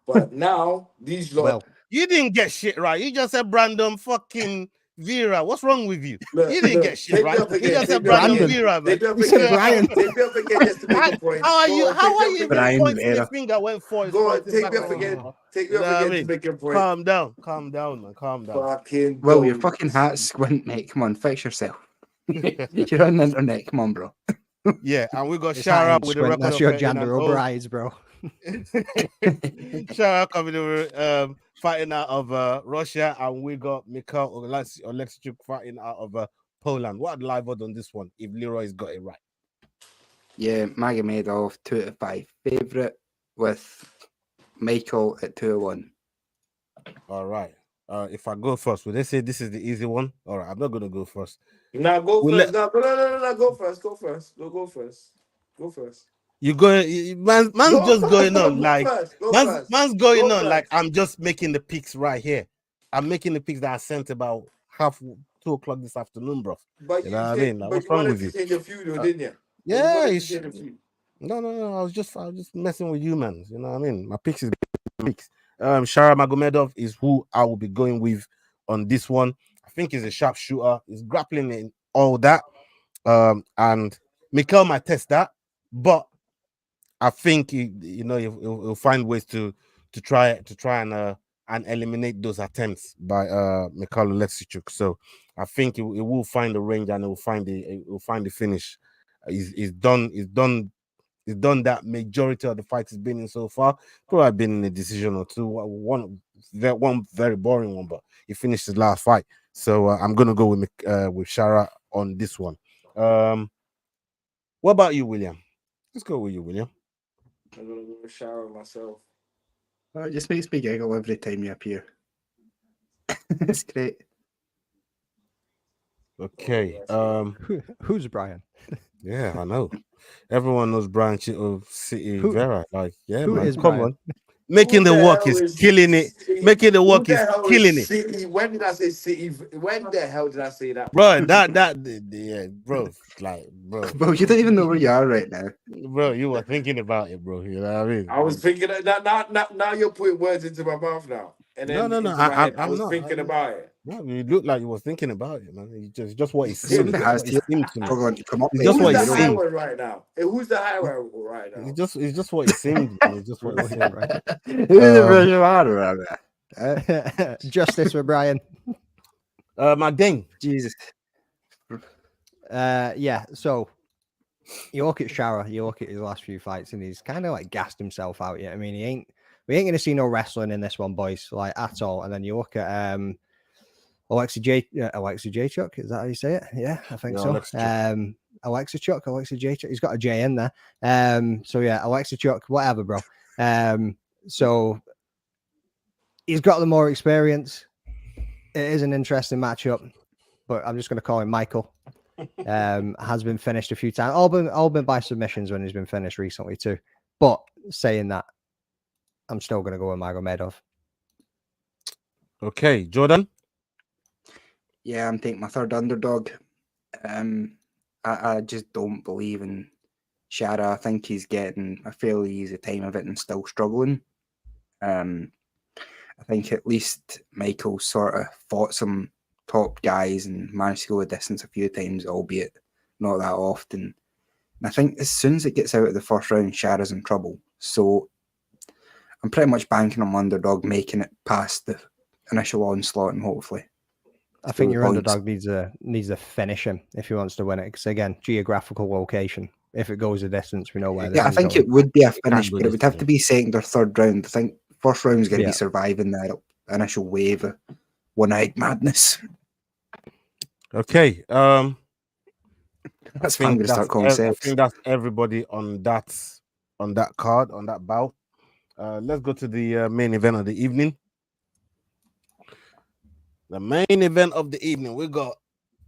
But now these lot. Well, You didn't get shit right. You just said Brandon fucking Vera. What's wrong with you? Look, You didn't look, get shit take me right. up You again. just Take said me up Brandon again. Vera, man. Take me up you said again. Brian. Take me up again just to make a point. How are Go you? on, How take me are up you even again. Brian pointing your Vera. finger when four is Go on, pointing take back me up at again. you? Take me You up know what I again to mean? make your point. Calm down, man. Calm down. Fucking Well, your don't. fucking hat's squint, mate. Come on, fix yourself. You're on the internet. Come on, bro. Yeah, and we got His hat Shara ain't with a squint, record that's of your 13 gender and over 0. eyes, bro. Shara coming over, fighting out of Russia, and we got Mikhail Oleksichuk fighting out of Poland. What live odds on this one if Leroy's got it right? Yeah, Magomedov 2-5 favorite with Michael at 2-1. All right. If I go first, would they say this is the easy one? All right, I'm not gonna go first. Now go We'll first. let- No. Go first. Go first. Go first. Go first. You go, man's Go just first. going No, on go like first. Go man's first. man's going Go on like first. I'm just making the picks right here. I'm making the picks that I sent about 2:30 this afternoon, bro. But You you know what I said, mean? Like, but what's you wrong wanted with to you? change a few, though, Uh, didn't you? But you Yeah, wanted to change a few. no. I was just messing with you, man. You know what I mean? My picks is picks. Shara Magomedov is who I will be going with on this one. I think he's a sharp shooter. He's grappling in all that. And Mikhail might test that, but I think he'll find ways to try and eliminate those attempts by Mikhail Oleksichuk. So I think he will find the range and he'll find the finish. He's done that majority of the fights he's been in so far. Probably been in a decision or two. One very boring one, but he finished his last fight. So I'm gonna go with Shara on this one. What about you, William? Let's go with you, William. I'm gonna go shower myself. It just makes me giggle every time you appear. It's great. Okay. Who's Brian? Yeah, I know. Everyone knows Brian of City Vera. Like, yeah, who man. is Come Brian? on. Making the work is killing it. Making the work is killing it. City? When did I say City? When the hell did I say that? Bro, yeah, bro. Like, bro. Bro, you don't even know where you are right now. Bro, you were thinking about it, bro. You know what I mean? I was thinking that now you're putting words into my mouth now. And then No. into my head. I I'm was not. thinking about it. No, you look like you was thinking about it, man. It's just what it Something seemed. has It seemed to me. Probably to come up It's with just what Who's it the high seemed. one right now? Hey, who's the high one right now? It's just what it seemed. Man. It's just what it seemed. Right. Who's the version around there? Justice for Brian. My game. Jesus. Yeah, so you look at Shara, you look at his last few fights, and he's kind of like gassed himself out yet. I mean, we ain't gonna see no wrestling in this one, boys, like at all. And then you look at Alexei Jachuk, is that how you say it? Yeah, I think so. Alexei Jachuk, he's got a J in there. So yeah, Oleksichuk, whatever, bro. So he's got the more experience. It is an interesting matchup, but I'm just going to call him Michael. Has been finished a few times. All been by submissions when he's been finished recently too. But saying that, I'm still going to go with Magomedov. Okay, Jordan. Yeah, I'm taking my third underdog. I just don't believe in Shara. I think he's getting a fairly easy time of it and still struggling. I think at least Michael sort of fought some top guys and managed to go a distance a few times, albeit not that often. And I think as soon as it gets out of the first round, Shara's in trouble. So I'm pretty much banking on underdog making it past the initial onslaught and hopefully. I think your underdog needs to finish him if he wants to win it. Because again, geographical location. If it goes a distance, we know where. Yeah, I think it would be a finish, but it would have to be second or third round. I think first round's going to be surviving that initial wave of one-eyed madness. Okay. That's fine. I think that's everybody on that card, on that bout. Let's go to the main event of the evening. The main event of the evening, we got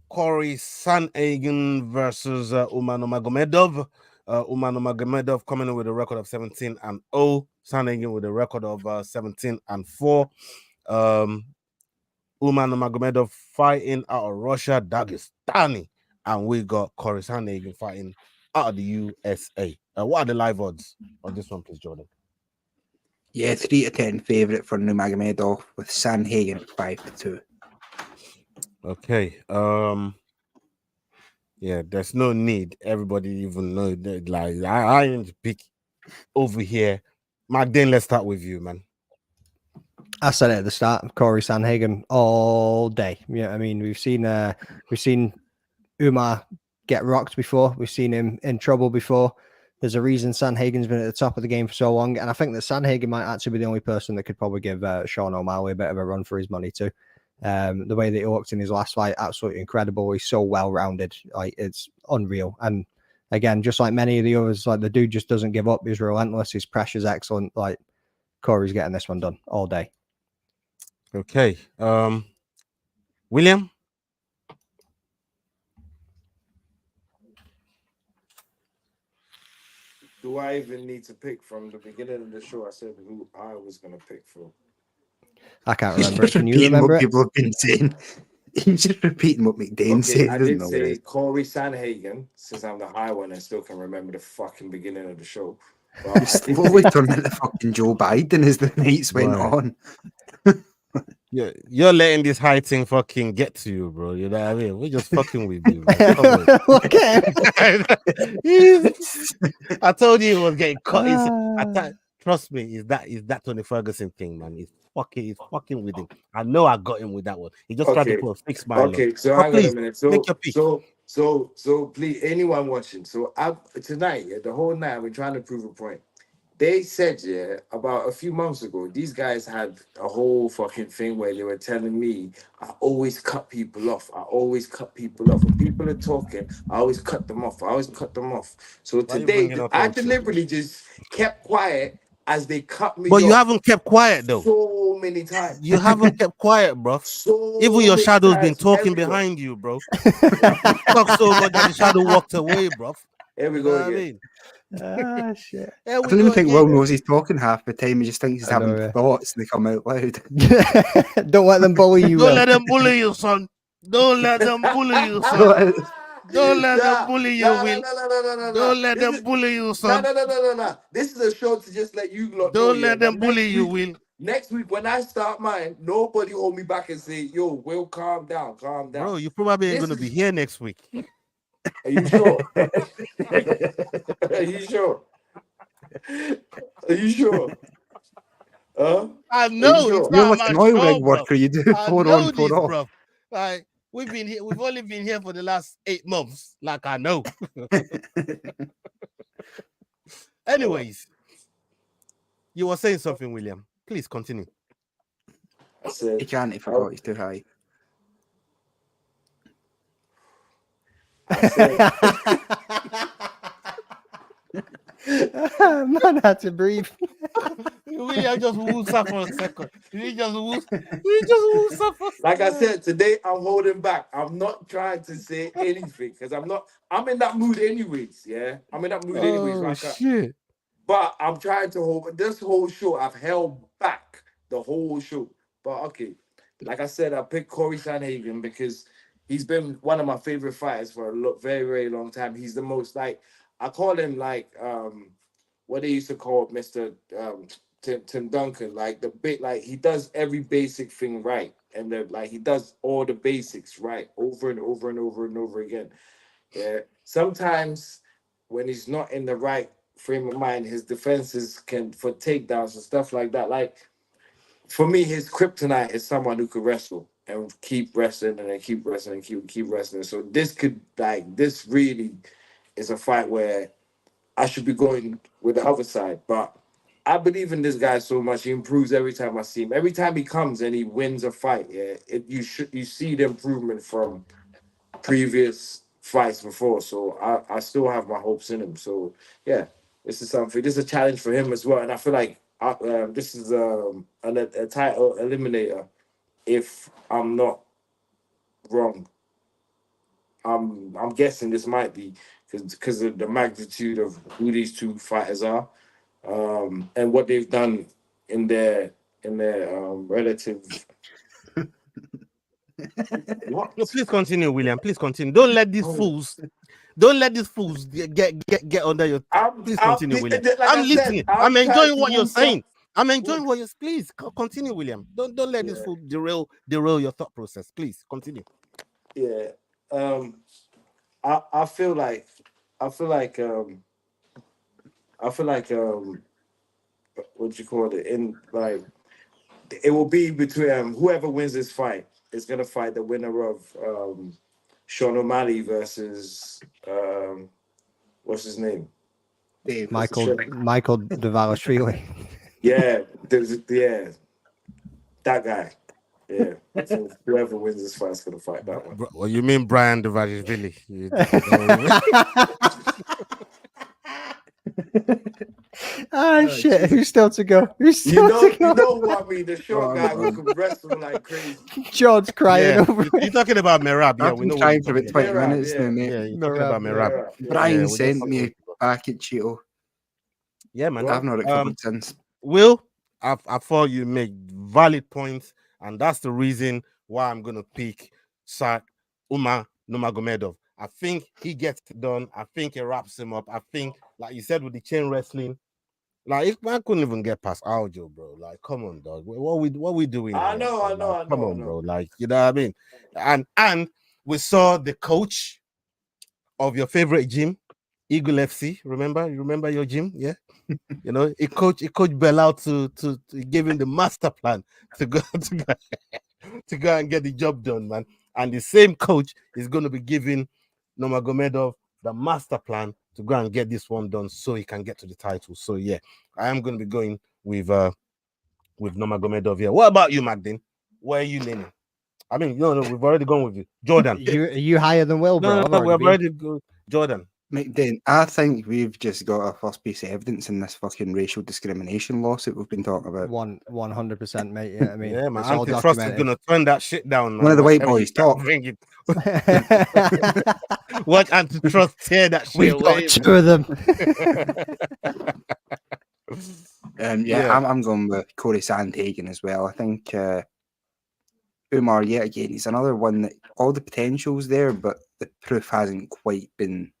Cory Sandhagen versus Umar Nurmagomedov. Umar Nurmagomedov coming in with a record of 17-0. Sandhagen with a record of 17-4. Umar Nurmagomedov fighting out of Russia, Dagestani. and we got Cory Sandhagen fighting out of the USA. What are the live odds on this one, please, Jordan? Yeah, 3-10 favourite for Nurmagomedov with Sandhagen at 5-2. Okay. Yeah, there's no need. Everybody even know that. Like, I need to pick over here. Magdane, let's start with you, man. I said it at the start. Cory Sandhagen all day. Yeah, I mean, we've seen Umar get rocked before. We've seen him in trouble before. There's a reason Sandhagen's been at the top of the game for so long, and I think that Sandhagen might actually be the only person that could probably give Sean O'Malley a bit of a run for his money too. The way that he looked in his last fight, absolutely incredible. He's so well-rounded, like it's unreal. And again, just like many of the others, like the dude just doesn't give up. He's relentless. His pressure's excellent. Like Cory's getting this one done all day. Okay, William. Do I even need to pick from the beginning of the show? I said who I was gonna pick from. I can't remember it. Can you remember what it? people have been saying. He's just repeating what McDane said. I did say Cory Sandhagen, since I'm the high one, I still can remember the fucking beginning of the show. But slowly turned into fucking Joe Biden as the nights went on. You're letting this high thing fucking get to you, bro. You know what I mean? We're just fucking with you. Okay. I told you it was getting cut. Trust me, is that Tony Ferguson thing, man? He's fucking with him. I know I got him with that one. He just tried to put a fixed smile. Okay, so hang on a minute. So please, anyone watching. So tonight, the whole night, we're trying to prove a point. They said, about a few months ago, these guys had a whole fucking thing where they were telling me, I always cut people off. When people are talking, I always cut them off. So today, I deliberately just kept quiet as they cut me off. But you haven't kept quiet, though. So many times. You haven't kept quiet, bro. Even your shadow's been talking behind you, bro. Talk so much that the shadow walked away, bro. Here we go again. Shit. I don't even think Will knows he's talking half the time. He just thinks he's having thoughts and they come out loud. Don't let them bully you. Don't let them bully you, son. Don't let them bully you, son. Don't let them bully you, Will. Don't let them bully you, son. No. This is a show to just let you lot. Don't let them bully you, Will. Next week, when I start mine, nobody hold me back and say, yo, Will, calm down. Bro, you probably ain't going to be here next week. Are you sure? Are you sure? I know. You're like an oil rig worker. You do 4 on, 4 off. Bro. Like, we've only been here for the last 8 months. Like, I know. Anyways, you were saying something, William. Please continue. He can't. He forgot. He's too high. Man had to breathe. William just woos up for a second. He just woos up for a second. Like I said, today I'm holding back. I'm not trying to say anything because I'm in that mood anyways. Yeah, I'm in that mood anyways. Shit. But I'm trying to hold. This whole show, I've held back the whole show. But okay, like I said, I picked Cory Sandhagen because he's been one of my favorite fighters for a very, very long time. He's the most I call him what they used to call Mr. Tim Duncan, he does every basic thing right, and he does all the basics right over and over and over and over again. Yeah, sometimes when he's not in the right frame of mind, his defenses for takedowns and stuff like that. Like for me, his kryptonite is someone who could wrestle and keep wrestling and then keep wrestling and keep wrestling. So this really is a fight where I should be going with the other side. But I believe in this guy so much. He improves every time I see him. Every time he comes and he wins a fight, you see the improvement from previous fights before. So I still have my hopes in him. So yeah, this is a challenge for him as well. And I feel like this is a title eliminator. If I'm not wrong, I'm guessing this might be because of the magnitude of who these two fighters are, and what they've done in their relative What? No, please continue, William. Please continue. Don't let these fools. Don't let these fools get under your. Please continue, William. like I'm I said, listening. I'm trying enjoying to what you're move saying. I'm enjoying what you're. Please continue, William. Don't let these fools derail your thought process. Please continue. Yeah. I feel like what you call it, in like it will be between whoever wins this fight is gonna fight the winner of Sean O'Malley versus what's his name? Michael Dvalishvili. Yeah, that guy. Yeah, so whoever wins this fight is gonna fight that one. Well, you mean Brian Dvalishvili? Oh shit! Who's still to go? Who's You still know to go? what I mean? The short guy who can wrestle like crazy. George's crying over it. You're talking about Merab. Yeah, I've we been know trying what for you're about talking 20 Merab, minutes yeah. now, mate. Yeah, you're talking about Merab. Brian Yeah, we sent just- me back at Cheeto. Yeah, man. I've not recovered since. Will, I thought you make valid points, and that's the reason why I'm gonna pick Umar Nurmagomedov. I think he gets it done. I think it wraps him up. I think, like you said, with the chain wrestling, like if man couldn't even get past Aljo, bro. Like, come on, dog. What we doing? I here, know, bro? I know, Like, I come know, on, I know. bro. Like, you know what I mean? And we saw the coach of your favorite gym, Eagle FC. Remember? You remember your gym? Yeah. You know, he coached Bell to give him the master plan to go and get the job done, man. And the same coach is going to be giving Nurmagomedov the master plan to go and get this one done so he can get to the title. So yeah, I am going to be going with Nurmagomedov here. What about you, Magdine? Where are you leaning? I mean, no, we've already gone with you. Jordan. Are you higher than Will, bro? No, we've already go. Jordan. Mate, Dan, I think we've just got our first piece of evidence in this fucking racial discrimination lawsuit we've been talking about. 100%, mate. Yeah, I mean, Yeah, man. it's all Antitrust is documented. gonna turn that shit down. Man. One of the white Whatever boys you can talk. bring it. Watch Antitrust tear that shit We've away. got two of them. Yeah, I'm going with Cory Sandhagen as well. I think Umar, yet again, he's another one that all the potential's there, but the proof hasn't quite been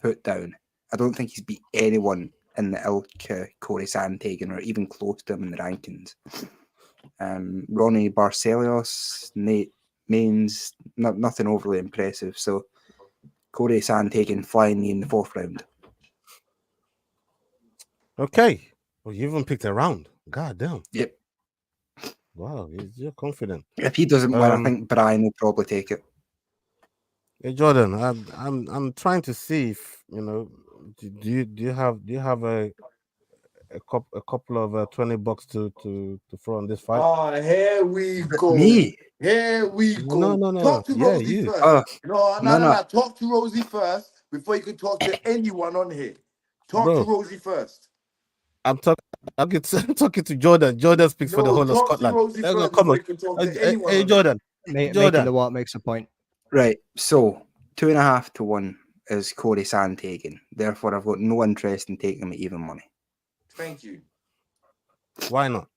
put down. I don't think he's beat anyone in the ilk Cory Sandhagen or even close to him in the rankings. Ronnie Barcelios, Nate Mains, nothing overly impressive. So Cory Sandhagen flying me in the 4th round. Okay. Well, you even picked a round. God damn. Yep. Wow, you're confident. If he doesn't win, I think Brian will probably take it. Hey Jordan, I'm trying to see if do you have a couple of $20 to throw on this fight? Oh, here we go. Me? Here we go. No. Talk to Yeah, Rosie you. first. No. No. Talk to Rosie first before you can talk to anyone on here. Talk Bro. to Rosie first. I'm talking to Jordan. Jordan speaks for the whole of talk Scotland. To Rosie No, first come before on. you can talk to Hey, anyone on here. Jordan. Making Jordan. the what makes a point. Right, so 2.5 to 1 is Cory Sandhagen. Therefore, I've got no interest in taking him at even money. Thank you. Why not?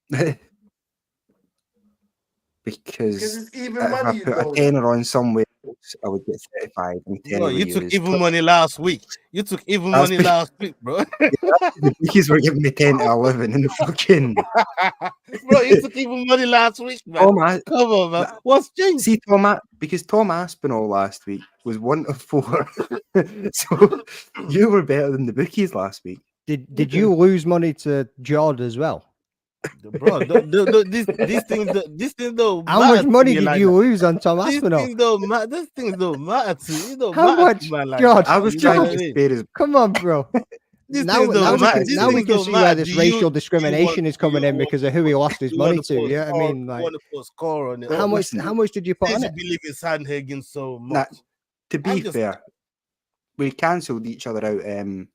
Because Because it's even if money. I put a tenner on somewhere else, I would get 35. And Bro, you took even money last week. You took even That's money because- last week, bro. The bookies were giving me 10 to 11 in the fucking. Bro, you took even money last week, man. Tom, Come on, man. What's changed? see, because Tom Aspinall last week was 1 to 4. So you were better than the bookies last week. Did you lose money to Jord as well? Bro, these things don't How matter much to money me did like you that. lose on Tom These Aspinall? things don't matter. These things don't matter to you. It don't How matter much? to man like God, that. I was You know trying what to I get mean? paid as. Come on, bro. These Now things don't matter. These we things can don't see matter. where this Do racial you discrimination want- is coming in because of who he lost his you money wanna to. put a Yeah, I score- mean, you like, want to put a score on it. how much? listen, How much did you put Since on you it? believe in Sandhagen so Nah, much. to be I'm just- fair, we cancelled each other out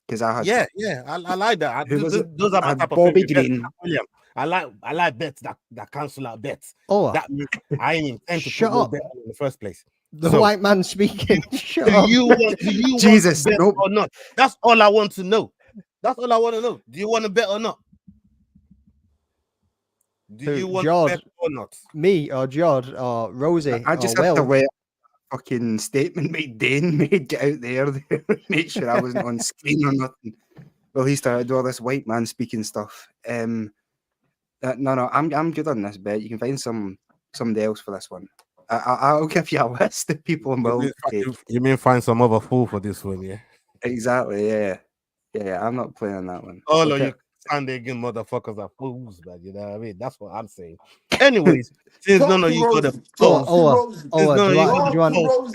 because I had Yeah, I like that. Who was Those it? are I my had type of Bobby favorite bets, Green. William. I like bets that cancel out bets. Oh, That means I ain't intend to Shut put no up. bet on in the first place. the so- white man speaking. Shut Do up. you want Jesus, to bet nope. or not? That's all I want to know. That's all I want to know. Do you want to bet or not? Do you want Jord, to bet or not? me or Jord or Rosie I or just had to Will? let a fucking statement Dane made get out there, make sure I wasn't on screen or nothing. Well, he started do all this white man speaking stuff. No, I'm good on this bet. You can find somebody else for this one. I'll give you a list of people I'm willing to take. You mean find some other fool for this one, yeah? Exactly, yeah. I'm not playing on that one. All Okay. of you Sandhagen motherfuckers are fools, man. You know what I mean? That's what I'm saying. Anyways, since none of you got a Do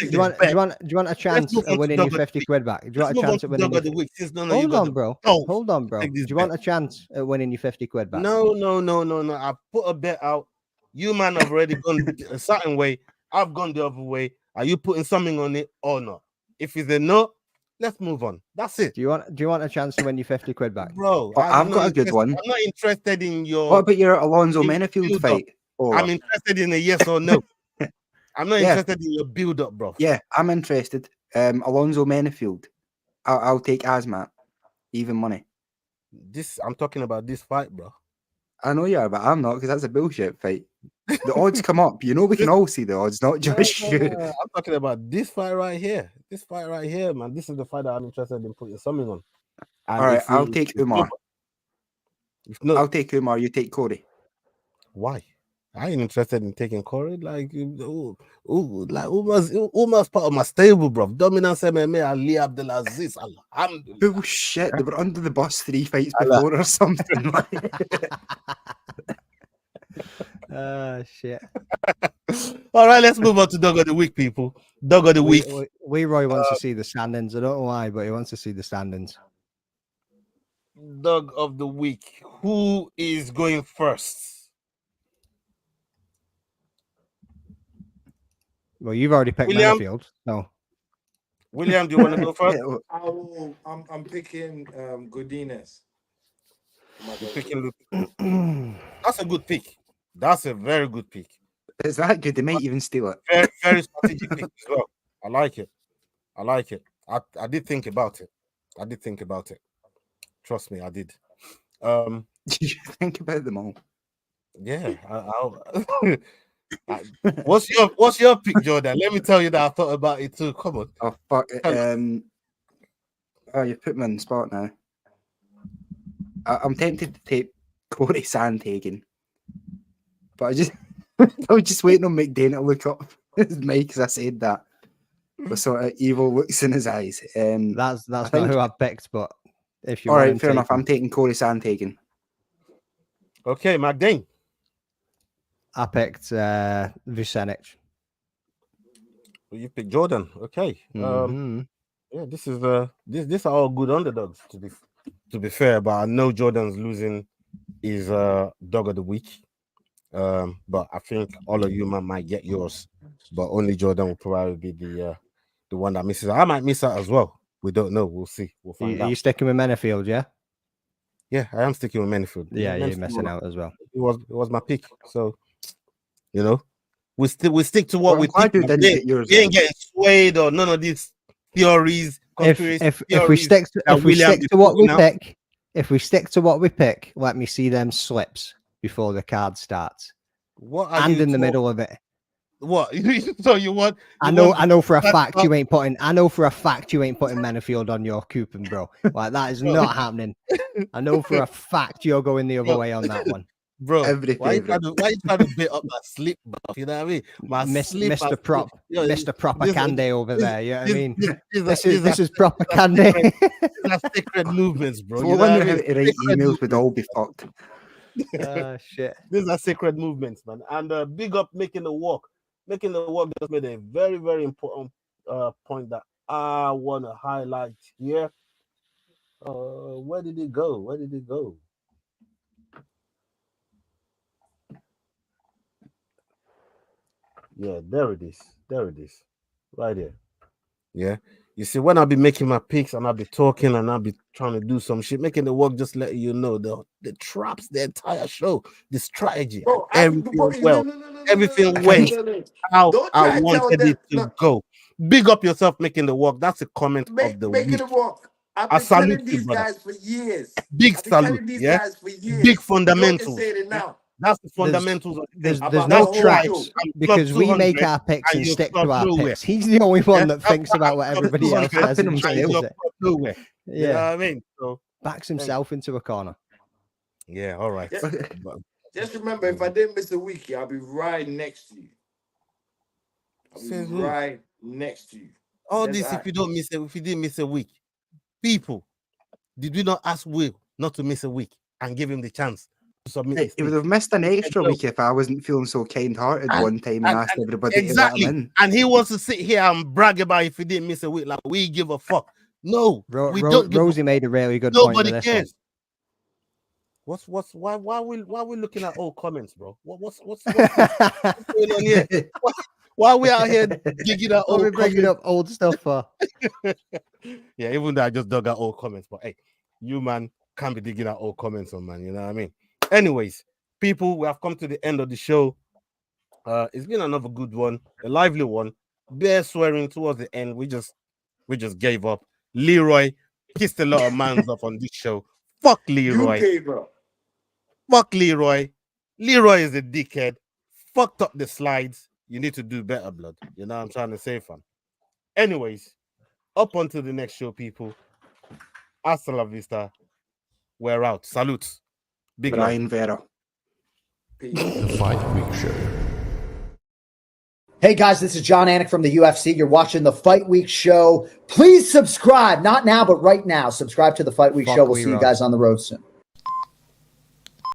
you want a chance at winning your 50 quid back? Do you want a chance at winning your... Hold on, bro. Hold on, bro. Do you want a chance at winning your 50 quid back? No. I put a bet out. You man have already gone a certain way. I've gone the other way. Are you putting something on it or not? If it's a no, let's move on. That's it. Do you want a chance to win your 50 quid back? Bro, I've got a good one. I'm not interested in your... What about your Alonso Menafield fight? I'm interested in a yes or no. I'm not interested in your build-up, bro. Yeah, I'm interested. Alonso Menafield. I'll take Asmat. Even money. I'm talking about this fight, bro. I know you are, but I'm not, because that's a bullshit fight. The odds come up. You know, we can all see the odds, not just you. I'm talking about this fight right here. This fight right here, man. This is the fight that I'm interested in putting something on. And all right, I'll take Umar. I'll take Umar. You take Cory. Why? I ain't interested in taking Cory. Like Umar's part of my stable, bro. Dominance MMA, Ali Abdelaziz. Alhamdulillah. Bullshit. They were under the bus 3 fights before or something. Shit. All right, let's move on to Dog of the Week, people. Dog of the Week. Roy wants to see the standings. I don't know why, but he wants to see the standings. Dog of the Week. Who is going first? Well, you've already picked Menafield. No. William, do you want to go first? I'm picking Denis. That's a good pick. That's a very good pick. Is that good? They might even steal it. Very, very strategic pick as well. I like it. I did think about it. Trust me, I did. Did you think about them all? Yeah. What's your pick, Jordan? Let me tell you that I thought about it too. Come on. Oh fuck. You put me on the spot now. I'm tempted to take Cory Sandhagen, but I was just waiting on McDane to look up his mic as I said that, with sort of evil looks in his eyes. That's not who I picked, but if you all right, fair enough. I'm taking Cory Sandhagen. Okay, McDane. I picked Vucenic. Well, you picked Jordan. Okay. Yeah, this is these are all good underdogs to be fair, but I know Jordan's losing his dog of the week. But I think all of you might get yours, but only Jordan will probably be the one that misses. I might miss out as well. We don't know. We'll see. We'll find out. Are you sticking with Menafield, yeah? Yeah, I am sticking with Menafield. Yeah, you're missing out as well. It was my pick. So, you know, we stick to what we think. We ain't getting swayed or none of these theories. If we stick to what we pick, let me see them slips before the card starts. And in the middle of it. What? So you want? I know for a fact you ain't putting Menafield on your coupon, bro. Like that is not happening. I know for a fact you're going the other way on that one. Bro, why you trying to bit up my sleep, bro? You know what I mean? Mr. Propaganda over there. You know what I mean? This is propaganda. That's secret movements, bro. So you know how to write emails would all be fucked. Shit. These are secret movements, man. And big up making the walk. Making the walk just made a very, very important point that I want to highlight here. Where did it go? Yeah, there it is. Right here. Yeah. You see, when I'll be making my picks and I'll be talking and I'll be trying to do some shit, making the work just letting you know the traps, the entire show, the strategy, everything went how I wanted it to go. Big up yourself making the work. That's a comment of the week. I've been telling these guys for years. Big salute, yeah? Big fundamentals. That's the fundamentals of the There's thing. About no the whole traps show. because we make 200 our picks and and you're stick club to our nowhere. picks. He's the only one Yeah, that thinks about what everybody else says and himself. changes You're it. club nowhere. You know Yeah, what I mean? So backs himself into a corner. yeah, all right. Yeah. Just remember, if I didn't miss a week, I'll be right next to you. I'll be Says who? right next to you. All Says this I. if you didn't miss a week. People, did we not ask Will not to miss a week and give him the chance to submit his He would pick? have missed an extra no. week if I wasn't feeling so kind-hearted And- one time and asked everybody exactly. to let him in. And he wants to sit here and brag about if he didn't miss a week, like we give a fuck. No, we don't give Rosie made a really good point Nobody to this cares. Why we looking at old comments, bro? What's going on here? Why are we out here digging at one. We're old bringing comments? up old stuff for. Yeah, even though I just dug out old comments, but hey, you man can't be digging out old comments on, man. You know what I mean? Anyways, people, we have come to the end of the show. It's been another good one, a lively one. Bare swearing towards the end. We just gave up. Leroy pissed a lot of mans off on this show. Fuck Leroy. You gave up. Fuck Leroy. Leroy is a dickhead. Fucked up the slides. You need to do better, blood. You know what I'm trying to say, fam. Anyways, up onto the next show, people. Hasta la vista. We're out. Salutes. Big love. Brian Vera. The Fight Week Show. Hey guys, this is John Anik from the UFC. You're watching the Fight Week Show. Please subscribe. Not now, but right now. Subscribe to the Fight Week Show. We'll see you guys on the road soon.